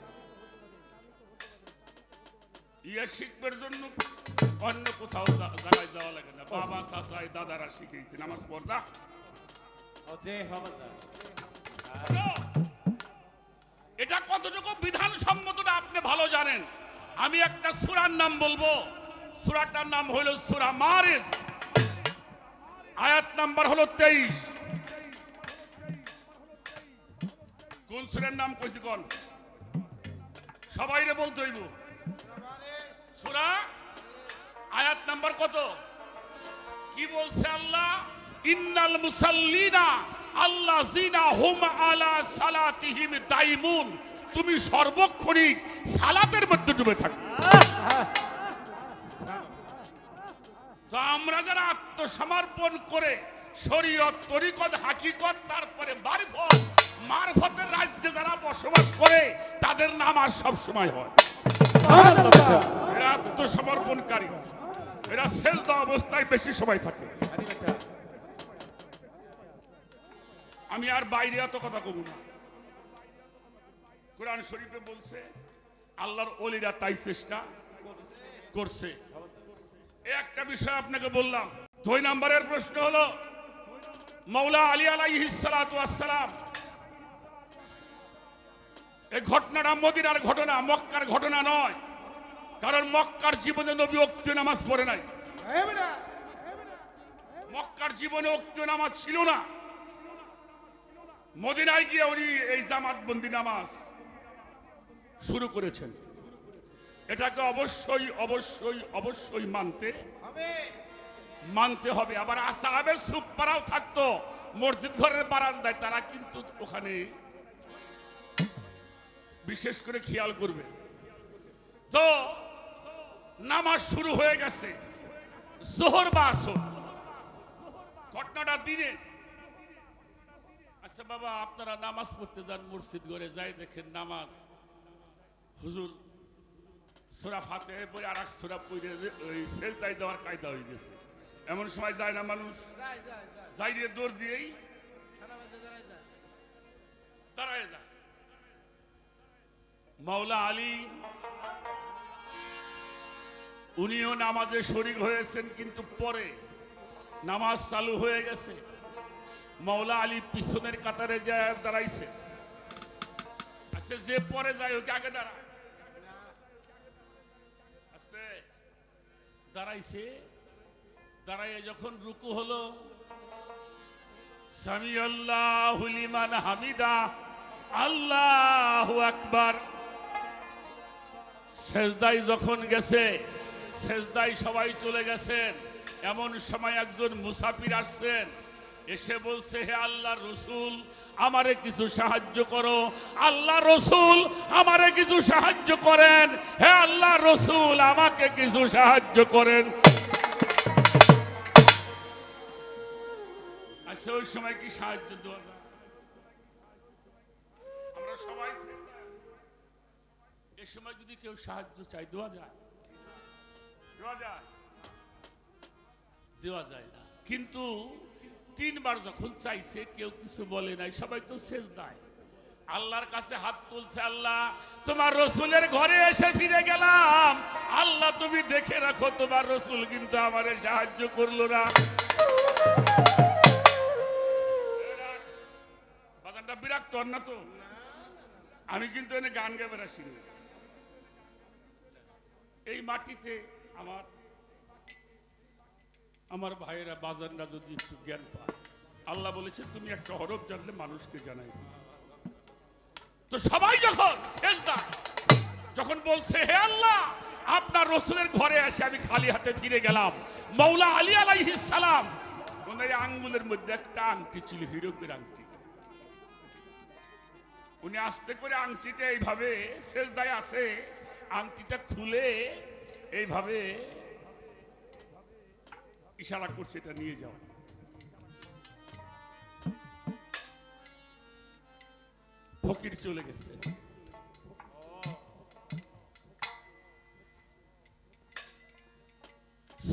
ইয়া শিখবার জন্য অন্য কোথাও জায়গায় যাওয়া লাগে না, বাবা চাচাই দাদারা শিখেছে নামাজ পড়া। এটা কতটুকু বিধান সম্মতটা আপনি ভালো জানেন। আমি একটা সূরার নাম বলবো, সূরাটার নাম হলো সূরা মারিজ, আয়াত নাম্বার হলো 23। কোন সূরার নাম কইছি কোন? সবাইরে বলতে হইব। সূরা আয়াত নাম্বার কত? কি বলছে আল্লাহ? ইন্নাল মুসাল্লিনা আল্লাযিনা হুম আলা সালাতিহিম দাইমুন, তুমি সর্বক্ষণিক সালাতের মধ্যে ডুবে থাকো। তো আমরা যারা আত্মসমর্পণ করে শরীয়ত, তরিকত, হাকিকত, তারপরে মারফতের রাজ্যে যারা বসবাস করে, তাদের নামাজ সব সময় হয়। এরা আত্মসমর্পণকারী, এরা সেজদা অবস্থায় বেশি সময় থাকে। আমি আর বাইরে এত কথা কব না। কোরআন শরীফে বলছে আল্লাহর ওলিরা তাই চেষ্টা করছে। একটা বিষয় আপনাকে বললাম। 2 নম্বরের প্রশ্ন হলো, মাওলা আলী আলাইহিস সালাতু ওয়াস সালাম, এই ঘটনাটা মদিনার ঘটনা, মক্কার ঘটনা নয়। কারণ মক্কার জীবনে নবী ওয়াক্তে নামাজ পড়ে নাই, মক্কার জীবনে ওয়াক্তে নামাজ ছিল না। মদিনায় গিয়ে উনি এই জামাতবন্দি নামাজ শুরু করেছেন। এটাকে অবশ্যই অবশ্যই অবশ্যই মানতে হবে। আবার আসহাবে সুফফারাও থাকতো মসজিদ ঘরের বারান্দায়, তারা কিন্তু ওখানে বিশেষ করে খেয়াল করবে। তো নামাজ শুরু হয়ে গেছে, জোহর বা আসর, ঘটনাটা দিনে। আচ্ছা বাবা, আপনারা নামাজ পড়তে যান মসজিদ ঘরে, যাই দেখেন নামাজ হুজুর সূরা ফাতিহা পড়ে আর এক সূরা পড়ে ওই সেজদায় যাওয়ার কায়দা হয়ে গেছে। এমন সময় যায় না মানুষ, যাই দিয়ে দৌড় দিয়েই দাঁড়ায় যায়। মাওলা আলী উনিও নামাজে শরীক হয়েছেন, কিন্তু পরে নামাজ চালু হয়ে গেছে, মাওলা আলী পিছনের কাতারে যায় দাঁড়াইছে। আচ্ছা, যে পরে যায় ওকে আগে দাঁড়ায়, আস্তে দাঁড়াইছে। দাঁড়াইয়ে যখন রুকু হলো, সামি আল্লাহু লিমান হামিদা, আল্লাহু আকবার। সেজদায় যখন গেছে, সেজদায় সবাই চলে গেছেন, এমন সময় একজন মুসাফির আসছেন, এসে বলছে, হে আল্লাহর রাসূল, আমারে কিছু সাহায্য করো। আল্লাহ রাসূল আমারে কিছু সাহায্য করেন, হে আল্লাহ রাসূল আমাকে কিছু সাহায্য করেন। আচ্ছা, ওই সময় কি সাহায্য দেওয়া যায়? আমরা সবাই এই সময় যদি কেউ সাহায্য চাই, দেওয়া যায়? দেওয়া যায়? দেওয়া যায় না। কিন্তু 3 বার যখন চাইছে, কেউ কিছু বলে নাই, সবাই তো সেজদায় আল্লাহর কাছে হাত তুলছে। আল্লাহ, তোমার রাসূলের ঘরে এসে ফিরে গেলাম, আল্লাহ তুমি দেখে রাখো, তোমার রাসূল কিন্তু আমারে সাহায্য করলো না। বাজানটা বিরক্ত হন না তো? আমি কিন্তু এনে গান গাইবার আসিনি। এই মাটিতে আমার ভাইয়েরা বাজানরা যদি একটু জ্ঞান পায়, আল্লাহ বলেছে তুমি একটা হরফ জানলে মানুষকে জানাই। তো সবাই যখন সেজদা, যখন বলছে, হে আল্লাহ, আপনার রাসূলের ঘরে এসে আমি খালি হাতে ফিরে গেলাম। মাওলা আলী আলাইহিস সালাম, ওনার আঙ্গুলের মধ্যে একটা আংটি ছিল, হীরকের আংটি। উনি আস্তে করে আংটিটা এইভাবে সেজদায় আছে, আংটিটা খুলে এইভাবে ইশারা করছে, এটা নিয়ে যাও। ফকির চলে গেছে।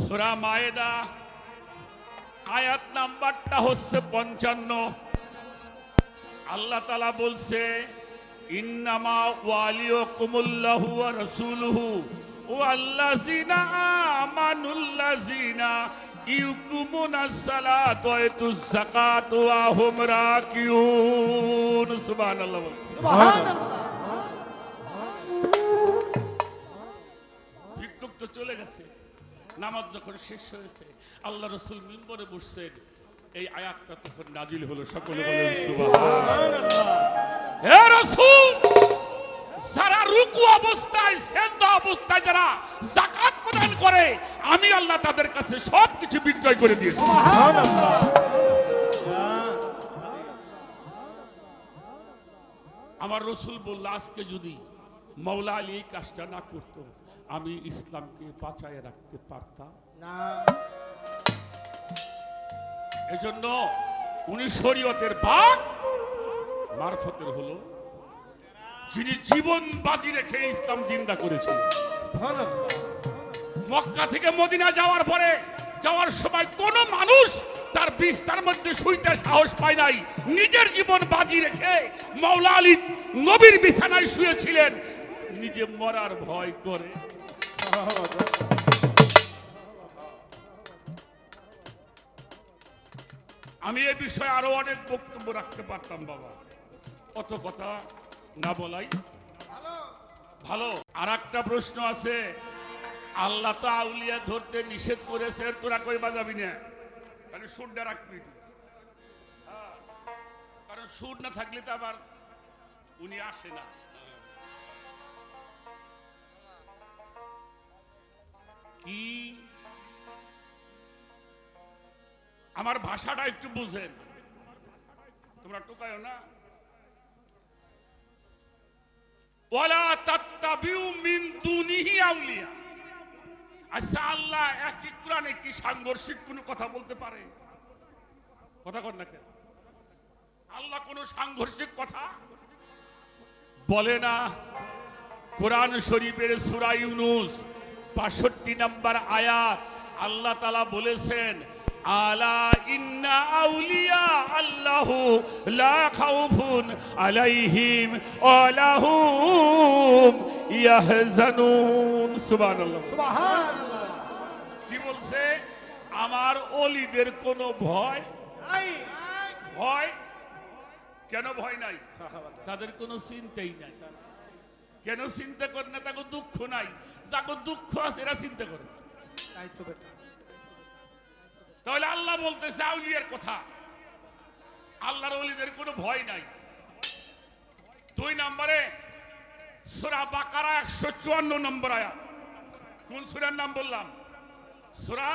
সূরা মায়েদা আয়াত নাম্বারটা হচ্ছে 55। আল্লাহ তাআলা বলছে, ইন্নামা ওয়ালিয়াকুমুল্লাহু ওয়া রাসূলুহু ওয়াল্লাযিনা আমানুল্লাযিনা ইউকিমুনাস সালাতা ওয়া ইতুজ যাকাতা ওয়া হুম রাকিউন। সুবহানাল্লাহ। ভিক্ষুক তো চলে গেছে। নামাজ যখন শেষ হয়েছে, আল্লাহ রাসূল মিম্বরে বসছেন, এই আয়াতটা তখন নাজিল হলো। সকলে বলেন সুবহানাল্লাহ। হে রাসূল, যারা রুকু অবস্থায়, সেজদা অবস্থায় যারা যাকাত প্রদান করে, আমি আল্লাহ তাদের কাছে সবকিছু বিক্রয় করে দিয়েছি। সুবহানাল্লাহ। আমার রাসূল বলল, আজকে যদি মাওলা আলী এই কাজটা না করতো, আমি ইসলামকে বাঁচায় রাখতে পারতাম না। এজন্য উনি শরীয়তের বাগ মারফতের হলো, যিনি জীবন বাজি রেখে ইসলাম জিন্দা করেছেন। মক্কা থেকে মদিনা যাওয়ার সময় কোন মানুষ তার বিছানার মধ্যে শুইতে সাহস পায় নাই। নিজের জীবন বাজি রেখে মাওলা আলী নবীর বিছানায় শুয়েছিলেন, নিজে মরার ভয় করে। আমি এই বিষয়ে আরো অনেক বক্তব্য রাখতে পারতাম বাবা, কত কথা না বলাই ভালো। আর একটা প্রশ্ন আছে, আল্লাহ তো আউলিয়া ধরতে নিষেধ করেছে, তোরা কই বাজাবি না? তাহলে সুরটা রাখবি, কারণ সুর না থাকলে তো আবার উনি আসে না। কি আমার ভাষাটা একটু বুঝেন, তোমরা টোকায়ও না। ওয়ালা তাত্তাবিউ মিন দুনিহি আউলিয়া। আচ্ছা, আল্লাহ একই কোরআনে কি সাংঘর্ষিক কোনো কথা বলতে পারে? কথা কর না কেন? আল্লাহ কোন সাংঘর্ষিক কথা বলে না। কোরআন শরীফের সূরা ইউনূস ৬৫ নম্বর আয়াত আল্লাহ তাআলা বলেছেন, আলা ইন্না আউলিয়া আল্লাহু লা খাউফুন আলাইহিম ওয়া লাহুম ইয়াহজানুন। সুবহানাল্লাহ। সুবহানাল্লাহ। কি বলছে? আমার ওলিদের কোনো ভয় ভয় কেন ভয় নাই? তাদের কোনো চিন্তাই নাই। কেন চিন্তা করে না? তাকে দুঃখ নাই। যাকে দুঃখ আছে এরা চিন্তা করে। তাহলে আল্লাহ বলতেছে আউলিয়ার কথা, আল্লাহর ওলিদের কোনো ভয় নাই। ২ নম্বরে সূরা বাকারা ১৫৪ নম্বর আয়াত। কোন সূরার নাম বললাম? সূরা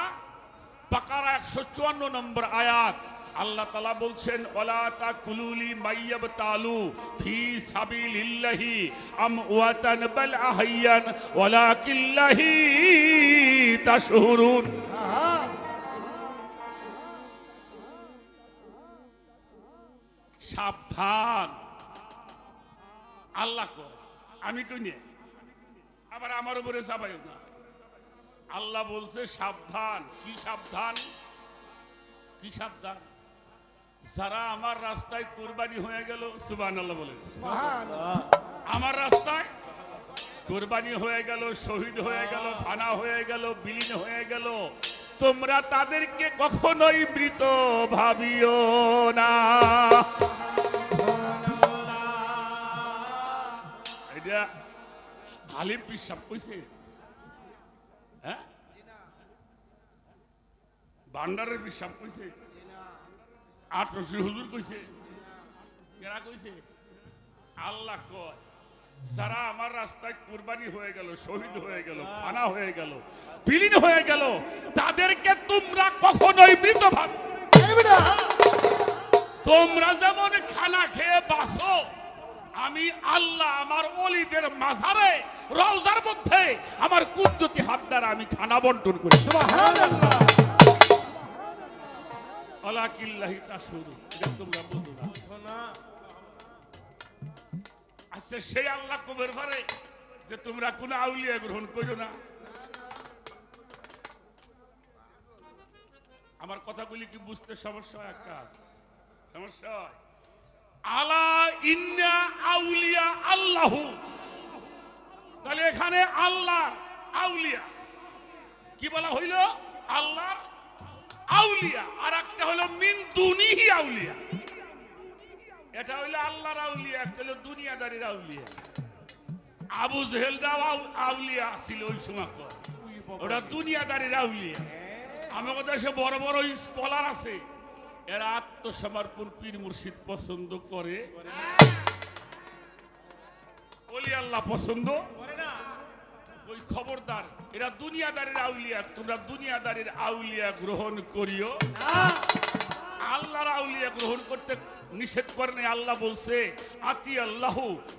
বাকারা ১৫৪ নম্বর আয়াত। আল্লাহ তাআলা বলছেন, ওয়ালা তাকুলুলি মাইয়াবতালু ফি সাবিলিল্লাহি আমওয়াতান বাল আহইয়ান ওয়ালাকিল্লাহি তাশউরুন। সাবধান, আল্লাহ কর, আমি কই নিয়ে আবার আমার উপরে চাপাইও না। আল্লাহ বলছে সাবধান। কি সাবধান? কি সাবধান? যারা আমার রাস্তায় কুরবানি হয়ে গেল, সুবহানাল্লাহ বলেন, আমার রাস্তায় কুরবানি হয়ে গেল, শহীদ হয়ে গেল, ফানা হয়ে গেল, বিলীন হয়ে গেল, তোমরা তাদেরকে কখনোই মৃত ভাবিও না। এটা আলিম পিসাব কইছে? হ্যাঁ, ভান্ডারের পিসাব কইছে? ৮০০ হুজুর কইছে? কেরা কইছে? আল্লাহ কয়, যারা আমার রাস্তায় কুরবানি হয়ে গেল, শহীদ হয়ে গেল, ফানা হয়ে গেল, বিলীন হয়ে গেল, তাদেরকে তোমরা কখনোই মৃত ভাব। তোমরা যেমন খানা খেয়ে বাঁচো, আমি আল্লাহ আমার ওলিদের মাজারে রওজার মধ্যে আমার কুদরতি হাত দ্বারা আমি খানা বন্টন করি। সুবহানাল্লাহ। ওয়ালাকিল্লাহি তাশউরুন। এটা তোমরা বুঝো না। আচ্ছা, সেই আল্লাহ কবের পারে যে তোমরা কোন আউলিয়া গ্রহণ করো না? আমার কথাগুলি কি বুঝতে সমস্যা হয়? এক কাজ সমস্যা হয়। আলা ইন্না আউলিয়া আল্লাহু, তাহলে এখানে আল্লাহ আউলিয়া কি বলা হইল? আল্লাহ আউলিয়া। আর একটা হলো মিন দুনিহি আউলিয়া। এটা হইলো আল্লাহর আউলিয়া, একটা হলো দুনিয়াদারির আউলিয়া। আবু জেহেলটাও আউলিয়া ছিল ওই সময়, ওটা দুনিয়াদারির আউলিয়া। আমাদের দেশে বড় বড় স্কলার আছে, এরা আত্মসমর্পণ পীর মুর্শিদ পছন্দ করে, ওলি আল্লাহ পছন্দ করে না। ওই খবরদার, এরা দুনিয়াদারির আউলিয়া। তোমরা দুনিয়াদারির আউলিয়া গ্রহণ করিও না। আল্লাহর আউলিয়া গ্রহণ করতে নিষেধ করে নাই। আল্লাহ বলছে, আতি আল্লাহ,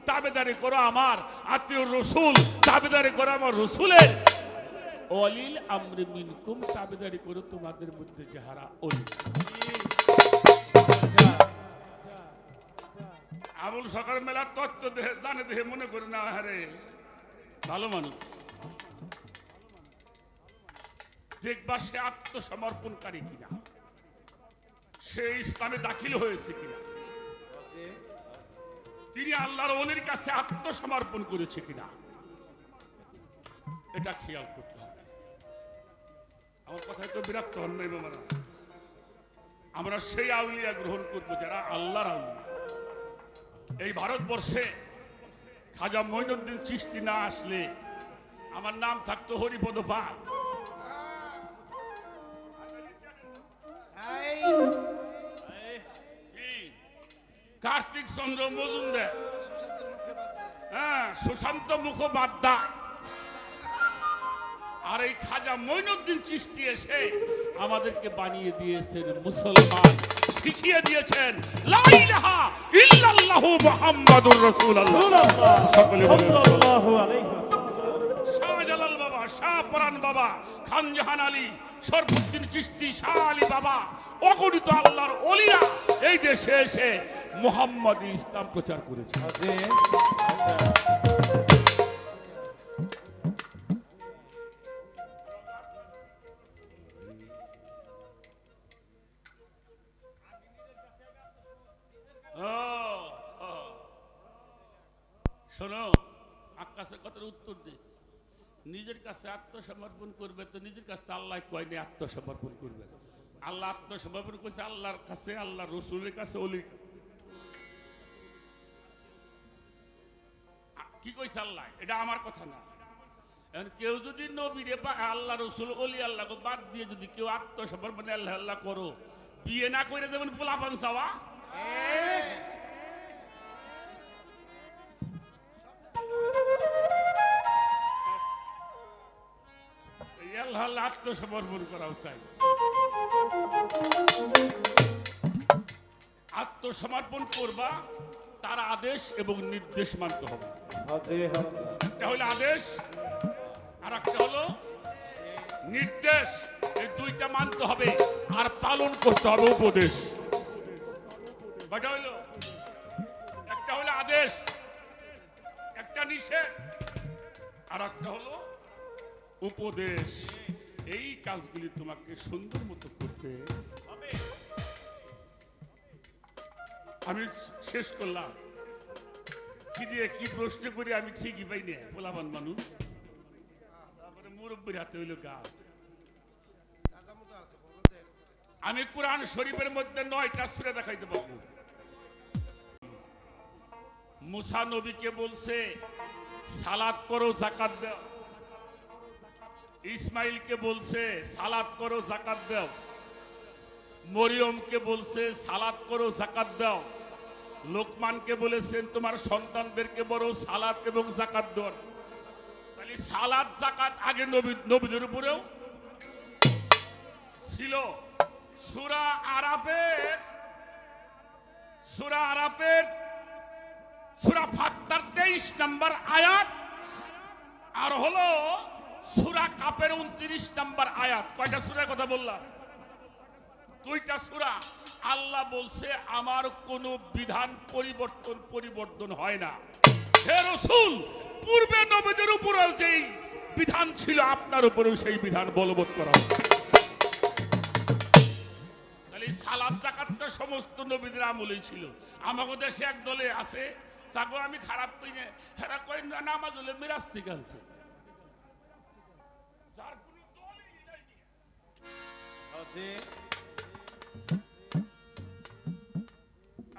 তাবেদারি করো আমার, আতিউর রাসূল, তাবেদারি করো আমার রাসূলের, ওয়ালিল আমরি মিনকুম, তাবেদারি করো তোমাদের মধ্যে যাহারা ওলি। আবুল সকাল মেলা তত্ত্ব দেহে জানে, দেহে মনে করে না আরে ভালো মানুষ। দেখবা সে আত্মসমর্পণকারী কিনা, সে ইসলামে দাখিল হয়েছে কিনা, তিনি আল্লাহর ওলির কাছে আত্মসমর্পণ করেছে কিনা, এটা খেয়াল করতে হবে। আমার কথায় তো বিরক্ত হন নাই বাবারা। আমরা সেই আউলিয়া গ্রহণ করবো যারা আল্লাহর আউলিয়া। এই ভারতবর্ষে খাজা মঈনুদ্দিন চিশতি না আসলে আমার নাম থাকতো হরিপদ পাল। কার্তিক চন্দ্র মজুমদার, হ্যাঁ, সুশান্ত মুখোপাধ্যায়, আর এই খাজা মঈনুদ্দিন চিশতি এসে আমাদেরকে বানিয়ে দিয়েছেন মুসলমান, শিখিয়ে দিয়েছেন লা ইলাহা ইল্লাল্লাহ আন্নাহু মুহাম্মাদুর রাসূলুল্লাহ। সকলে বলেন সাল্লাল্লাহু আলাইহি ওয়াসাল্লাম। শাহজালাল বাবা, শাহপরান বাবা, খানজাহান আলী, শরফুদ্দিন চিশতি, শাহ আলী বাবা, অগণিত আল্লাহর ওলিরা এই দেশে এসে মুহাম্মাদি ইসলাম প্রচার করেছে। জি। শোনো, আকাশের কথার উত্তর দে। নিজের কাছে আত্মসমর্পণ করবে তো নিজের কাছে আল্লাহ কয়নি আত্মসমর্পণ করবে। আল্লাহ আত্মসমর্পণ করছে আল্লাহর কাছে, আল্লাহ রসুলের কাছে, অলি কি কইছে আল্লাহ, এটা আমার কথা না। এখন কেউ যদি নবীরে বা আল্লাহ রসুল অলি আল্লাহকে বাদ দিয়ে যদি কেউ আত্মসমর্পণ আল্লাহ আল্লাহ করো, বিয়ে না করে যেমন পোলাপান চাওয়া, আল্লাহ আল্লাহ আত্মসমর্পণ করাও তাই। আত্মসমর্পণ করবা, তার আদেশ এবং নির্দেশ মানতে হবে। জি, জি। একটা হলো আদেশ আর একটা হলো নির্দেশ, এই দুইটা মানতে হবে আর পালন করতে হবে উপদেশ। কয়টা হইলো? একটা হলো আদেশ, একটা নিষেধ, আর একটা হলো উপদেশ। এই কাজগুলি তোমাকে সুন্দর মতো করতে হবে। আমি শেষ করলাম কি দিয়ে, কি প্রশ্ন করি আমি ঠিকই পাই না, পোলাবান মানুষ। তারপরে মুরব্বীর হাতে হইল গাছ। আমি কোরআন শরীফের মধ্যে 9টা সূরা দেখাইতে পারবো। মুসা নবীকে বলছে সালাত করো, যাকাত দাও। ইসমাইলকে বলছে সালাত করো, যাকাত দাও। মরিয়মকে বলছে সালাত করো, যাকাত দাও। লোকমানকে বলেছেন তোমার সন্তানদেরকে বড় সালাত এবং যাকাত দাও। তাহলে সালাত যাকাত আগে নবীদের উপরেও ছিল। সূরা আরাফের সূরা ফাত্তার 23 নম্বর আয়াত আর হলো সূরা কাফের 29 নম্বর আয়াত। কয়টা সূরার কথা বললাম? দুইটা সূরা। আল্লাহ বলছে আমার কোনো বিধান পরিবর্তন হয় না। হে রাসূল, পূর্বে নবীদের উপরেও যেই বিধান ছিল আপনার উপরেও সেই বিধান বলবৎ করা হবে। তাহলে সালাত যাকাতটা সমস্ত নবীদের আমলেই ছিল। আমাদের দেশে এক দলে আছে, তাকে আমি খারাপ কই না, হেরা কই না নামাজ হলে মিরাজ থেকে আনছে। যার কোনো দলই নাই। জি।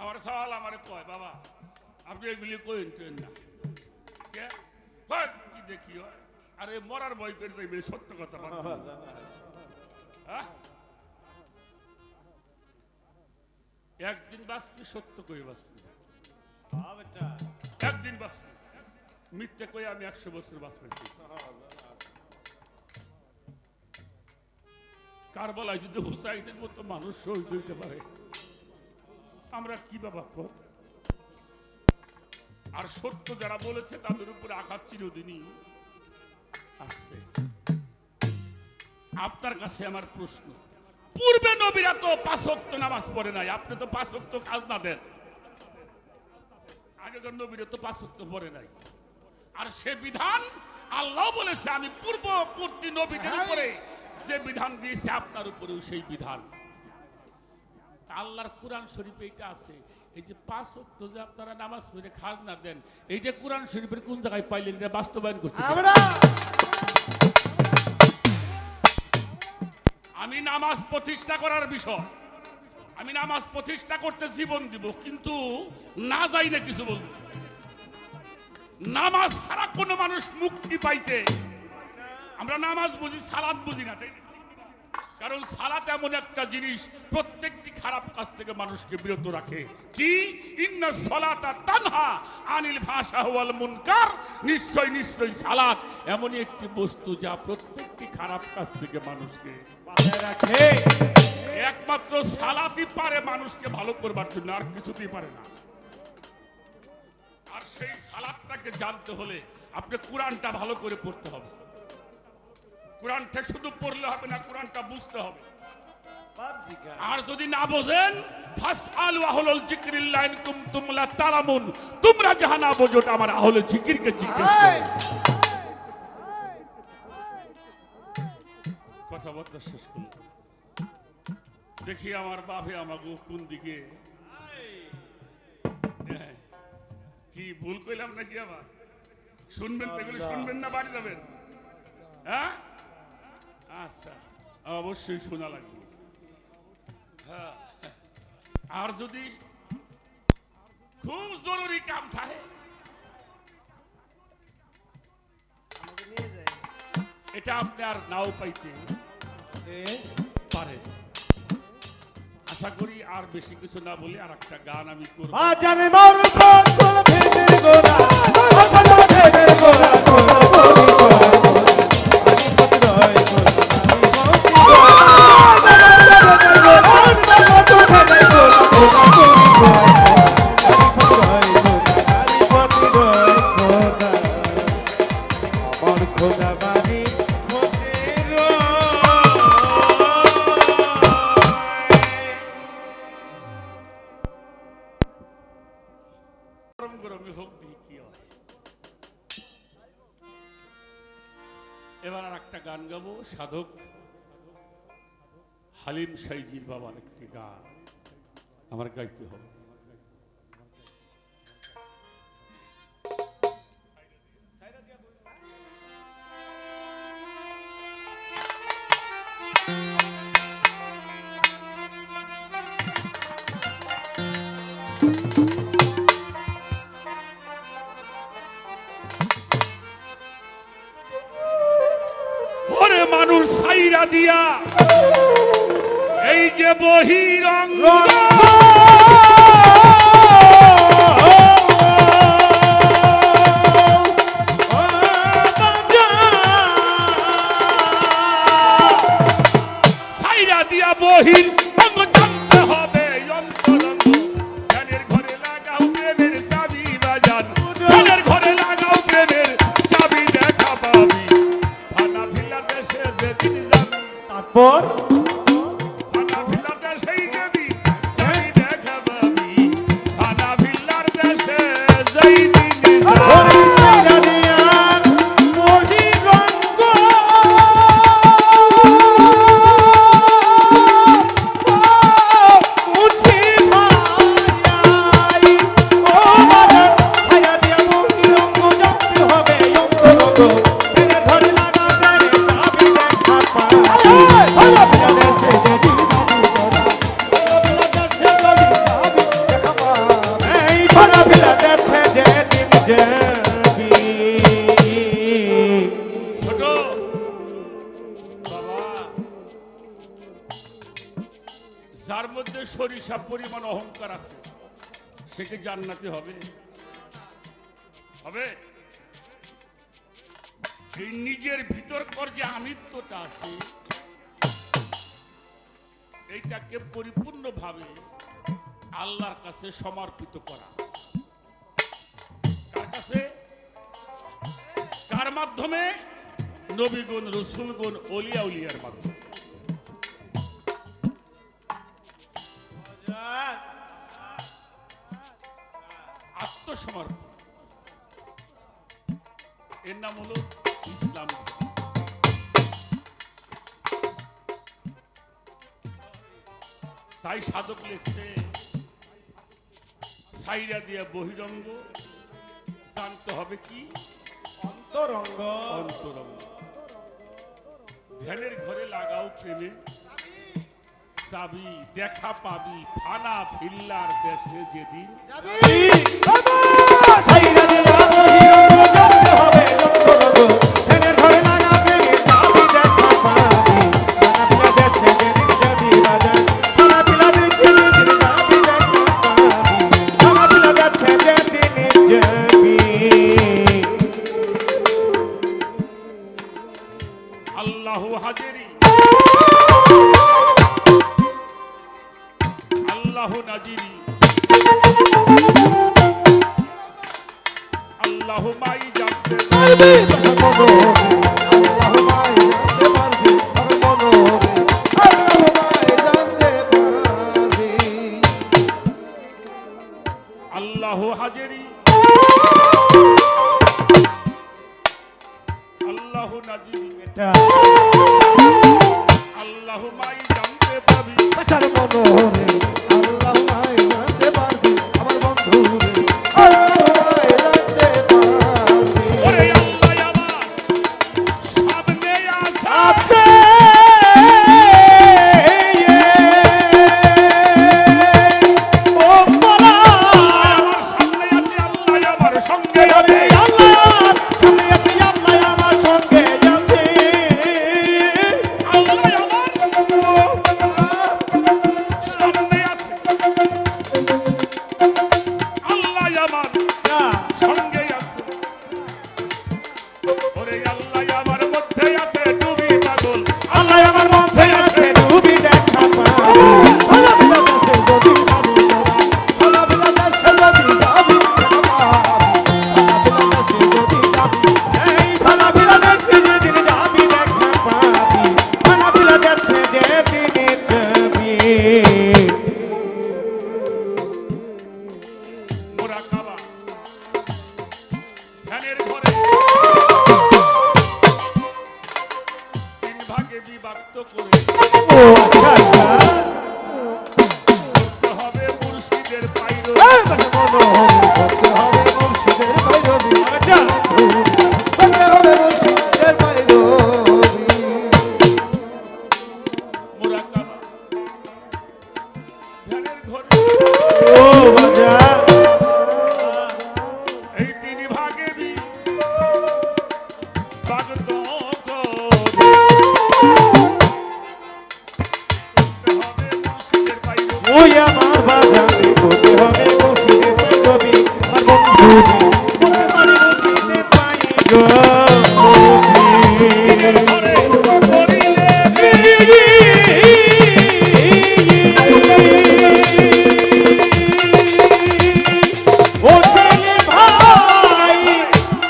আমার সওয়াল আমারে কয়, বাবা আপনি এগুলি কইন না, কে কয় কি দেখি হয়? আরে মরার ভয় করে দেখবে, সত্য কথা বলতে। হ্যাঁ, একদিন বাঁচবি, সত্য কই বাঁচবি, একদিন বাঁচবি। মিথ্যে কই আমি 100 বছর বাঁচবি। কারবালায় যদি হুসাইনের মতো মানুষ শহীদ হইতে পারে, আমরা কি বাবা কর? আর সত্য যারা বলেছে তাদের উপরে আঘাত চিরদিনই আসছে। আপনার কাছে আমার প্রশ্ন, পূর্বে নবীরা তো 5 ওয়াক্ত নামাজ পড়ে নাই, আপনি তো 5 ওয়াক্ত খাজনা দেন। আগেকার নবীরা তো 5 ওয়াক্ত পড়ে নাই। আর সে বিধান আল্লাহ বলেছে আমি পূর্ববর্তী নবীদের উপরে যে বিধান দিয়েছে আপনার উপরেও সেই বিধান। আল্লাহর কোরআন শরীফে এটা আছে, এই যে 5 ওয়াক্ত যে আপনারা নামাজ পড়ে খাজনা দেন, এইটা কোরআন শরীফের কোন জায়গায় পাইলেন? এটা বাস্তবায়ন করছে। আমি নামাজ প্রতিষ্ঠা করার বিষয়, আমি নামাজ প্রতিষ্ঠা করতে জীবন দিব, কিন্তু না যাই না কিছু বলবো। নামাজ ছাড়া কোনো মানুষ মুক্তি পাইতে, আমরা নামাজ বুঝি, সালাত বুঝি না, তাই না? কারণ সালাত এমন একটা জিনিস প্রত্যেকটি খারাপ কাজ থেকে মানুষকে বিরত রাখে। কি? ইন্নাস সালাতা তানহা আনিল ফাহশা ওয়াল মুনকার। নিশ্চয় সালাত এমনই একটি বস্তু যা প্রত্যেকটি খারাপ কাজ থেকে মানুষকে বাঁচায় রাখে। একমাত্র সালাতই পারে মানুষকে ভালো করবার জন্য, আর কিছুতেই পারে না। সেই সালাদটাকে জানতে হলে আপনি কোরআনটা ভালো করে পড়তে হবে। কোরআনটা শুধু পড়লে হবে না, কোরআনটা বুঝতে হবে। আর যদি না বোঝেন, ফাসআলু আহলাল যিকরিল্লাহ ইন কুনতুম লা তালামুন, তোমরা যাহা না বোঝো আমার আহলে যিকিরকে জিজ্ঞেস করো। কথাবার্তা শেষ করল, দেখি আমার বাপে আমাকে কোন দিকে, কি ভুল কইলাম নাকি? আবার শুনবেন তো, এগুলো শুনবেন না বাড়ি যাবেন? হ্যাঁ, আচ্ছা, অবশ্যই শোনা লাগবে। হ্যাঁ, আর যদি খুব জরুরি কাম থাকে, আমাকে নিয়ে যায়। এটা আপনি আর নাও পাইতে পারেন। আশা করি আর বেশি কিছু না বলে আর একটা গান আমি করব। জানে মোর বন্ধুর ভেদের গোরা, ভগবান ভেদের গোরা, গোরা বলি গোরা, গরম গরমই হোক, দেখি কি হয়। এবার আর একটা গান গাবো, সাধক হালিম সাইজির বাবার একটি গান আমার গাইতে হবে। ওরে মানুষ সাইরা দিয়া এই যে বহিরঙ্গ, সাইরা দিয়া বহির অঙ্গ জানতে হবে অন্তরঙ্গ। ধ্যানের ঘরে লাগাও প্রেমের চাবি বাজান, ধ্যানের ঘরে লাগাও প্রেমের চাবি দেখা পাবি। ফানা ফিলা দেশে যেদিন যাবি, তারপর ফানা ফিলা দেশেই যাবি, চাবি দেখা পাবি। ফানা ফিলার দেশে যেদিন যাবি। ছোট বাবা, যার মধ্যে সরিষা পরিমাণ অহংকার আছে সে কি জান্নাতি হবে? হবে? এই নিজের ভিতরকার যে আমিত্বটা আছে, এইটাকে পরিপূর্ণভাবে আল্লাহর কাছে সমর্পিত করা। কার কাছে? কার মাধ্যমে? নবীগুণ, রসুলগুণ, ওলিয়া উলিয়ার মাধ্যমে। আত্মসমর্পণ, এর নাম হলো ইসলাম। তাই সাধক লিখছে, সাইরা দিয়া বহিরঙ্গ জানতে হবে কি? অন্তরঙ্গ। অন্তরঙ্গ। ধ্যানের ঘরে লাগাও প্রেমে চাবি দেখা পাবি। ফানা ফিল্লার দেশে যেদিন আল্লাহু হাজিরি, আল্লাহু নাজিরি, আল্লাহ হাজেরি আল্লাহ নাজিরি আল্লাহ মাই জানতে পাবি ওরে আল্লাহ আমার সামনে আছে আমার সামনে আছে আল্লাহ আমার সঙ্গে আছে আল্লাহ আমার সামনে আছে আল্লাহ আমার সঙ্গে আছে ওরে আল্লাহ আমার মধ্যে আছে তুমি পাগল আল্লাহ আমার মধ্যে আছে মুরাকাবা ধ্যানের ঘরে তিন ভাগে বিভক্ত করে করতে হবে মুর্শিদের পাইরো মুরাকাবা ধ্যানের ঘরে এই তিন ভাগে বিভক্ত করতে হবে মুর্শিদের পাইরো ঘরে করিলে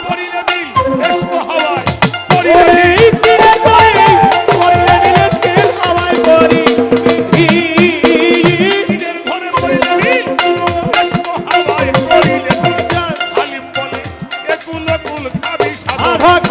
করিলে দিল এসো হাওয়ায় করিলে দিলের ঘরে করিলে দিল এসো হাওয়ায় করিলে হালিম বলে একুল কুল খাবি সাধন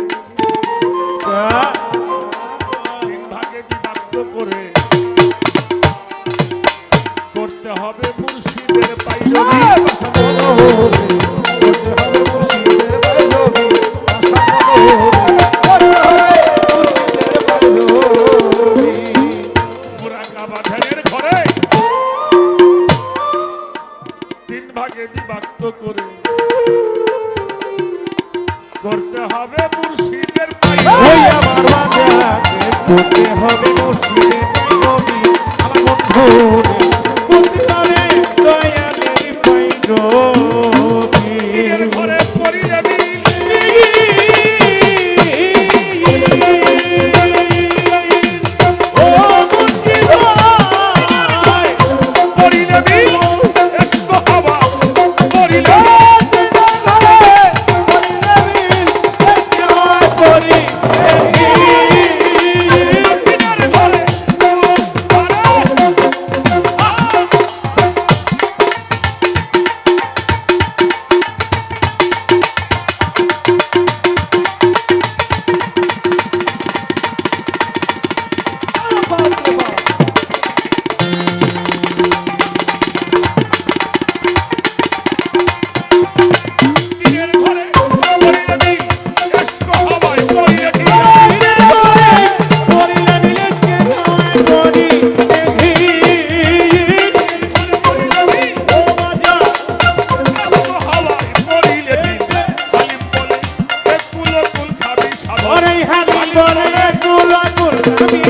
মুরাকাবা ধ্যানের ঘরে তিন ভাগে বিভক্ত করে করতে হবে মুর্শিদের পাইরো মুরাকাবা ধ্যানের ঘরে তিন ভাগে বিভক্ত করে করতে হবে মুর্শিদের পাইরো দিলের ঘরে করিলে দিল করিলে দিল এসো হাওয়া করিলে দিলের ঘরে দিলের ঘরে করিলে দিল এসো হাওয়ায় করিলে দিল এসো হাওয়ায় করিলে দিল হালিম বলে একুল কুল খাবি সাধন হালি বলে কুল কুল আমি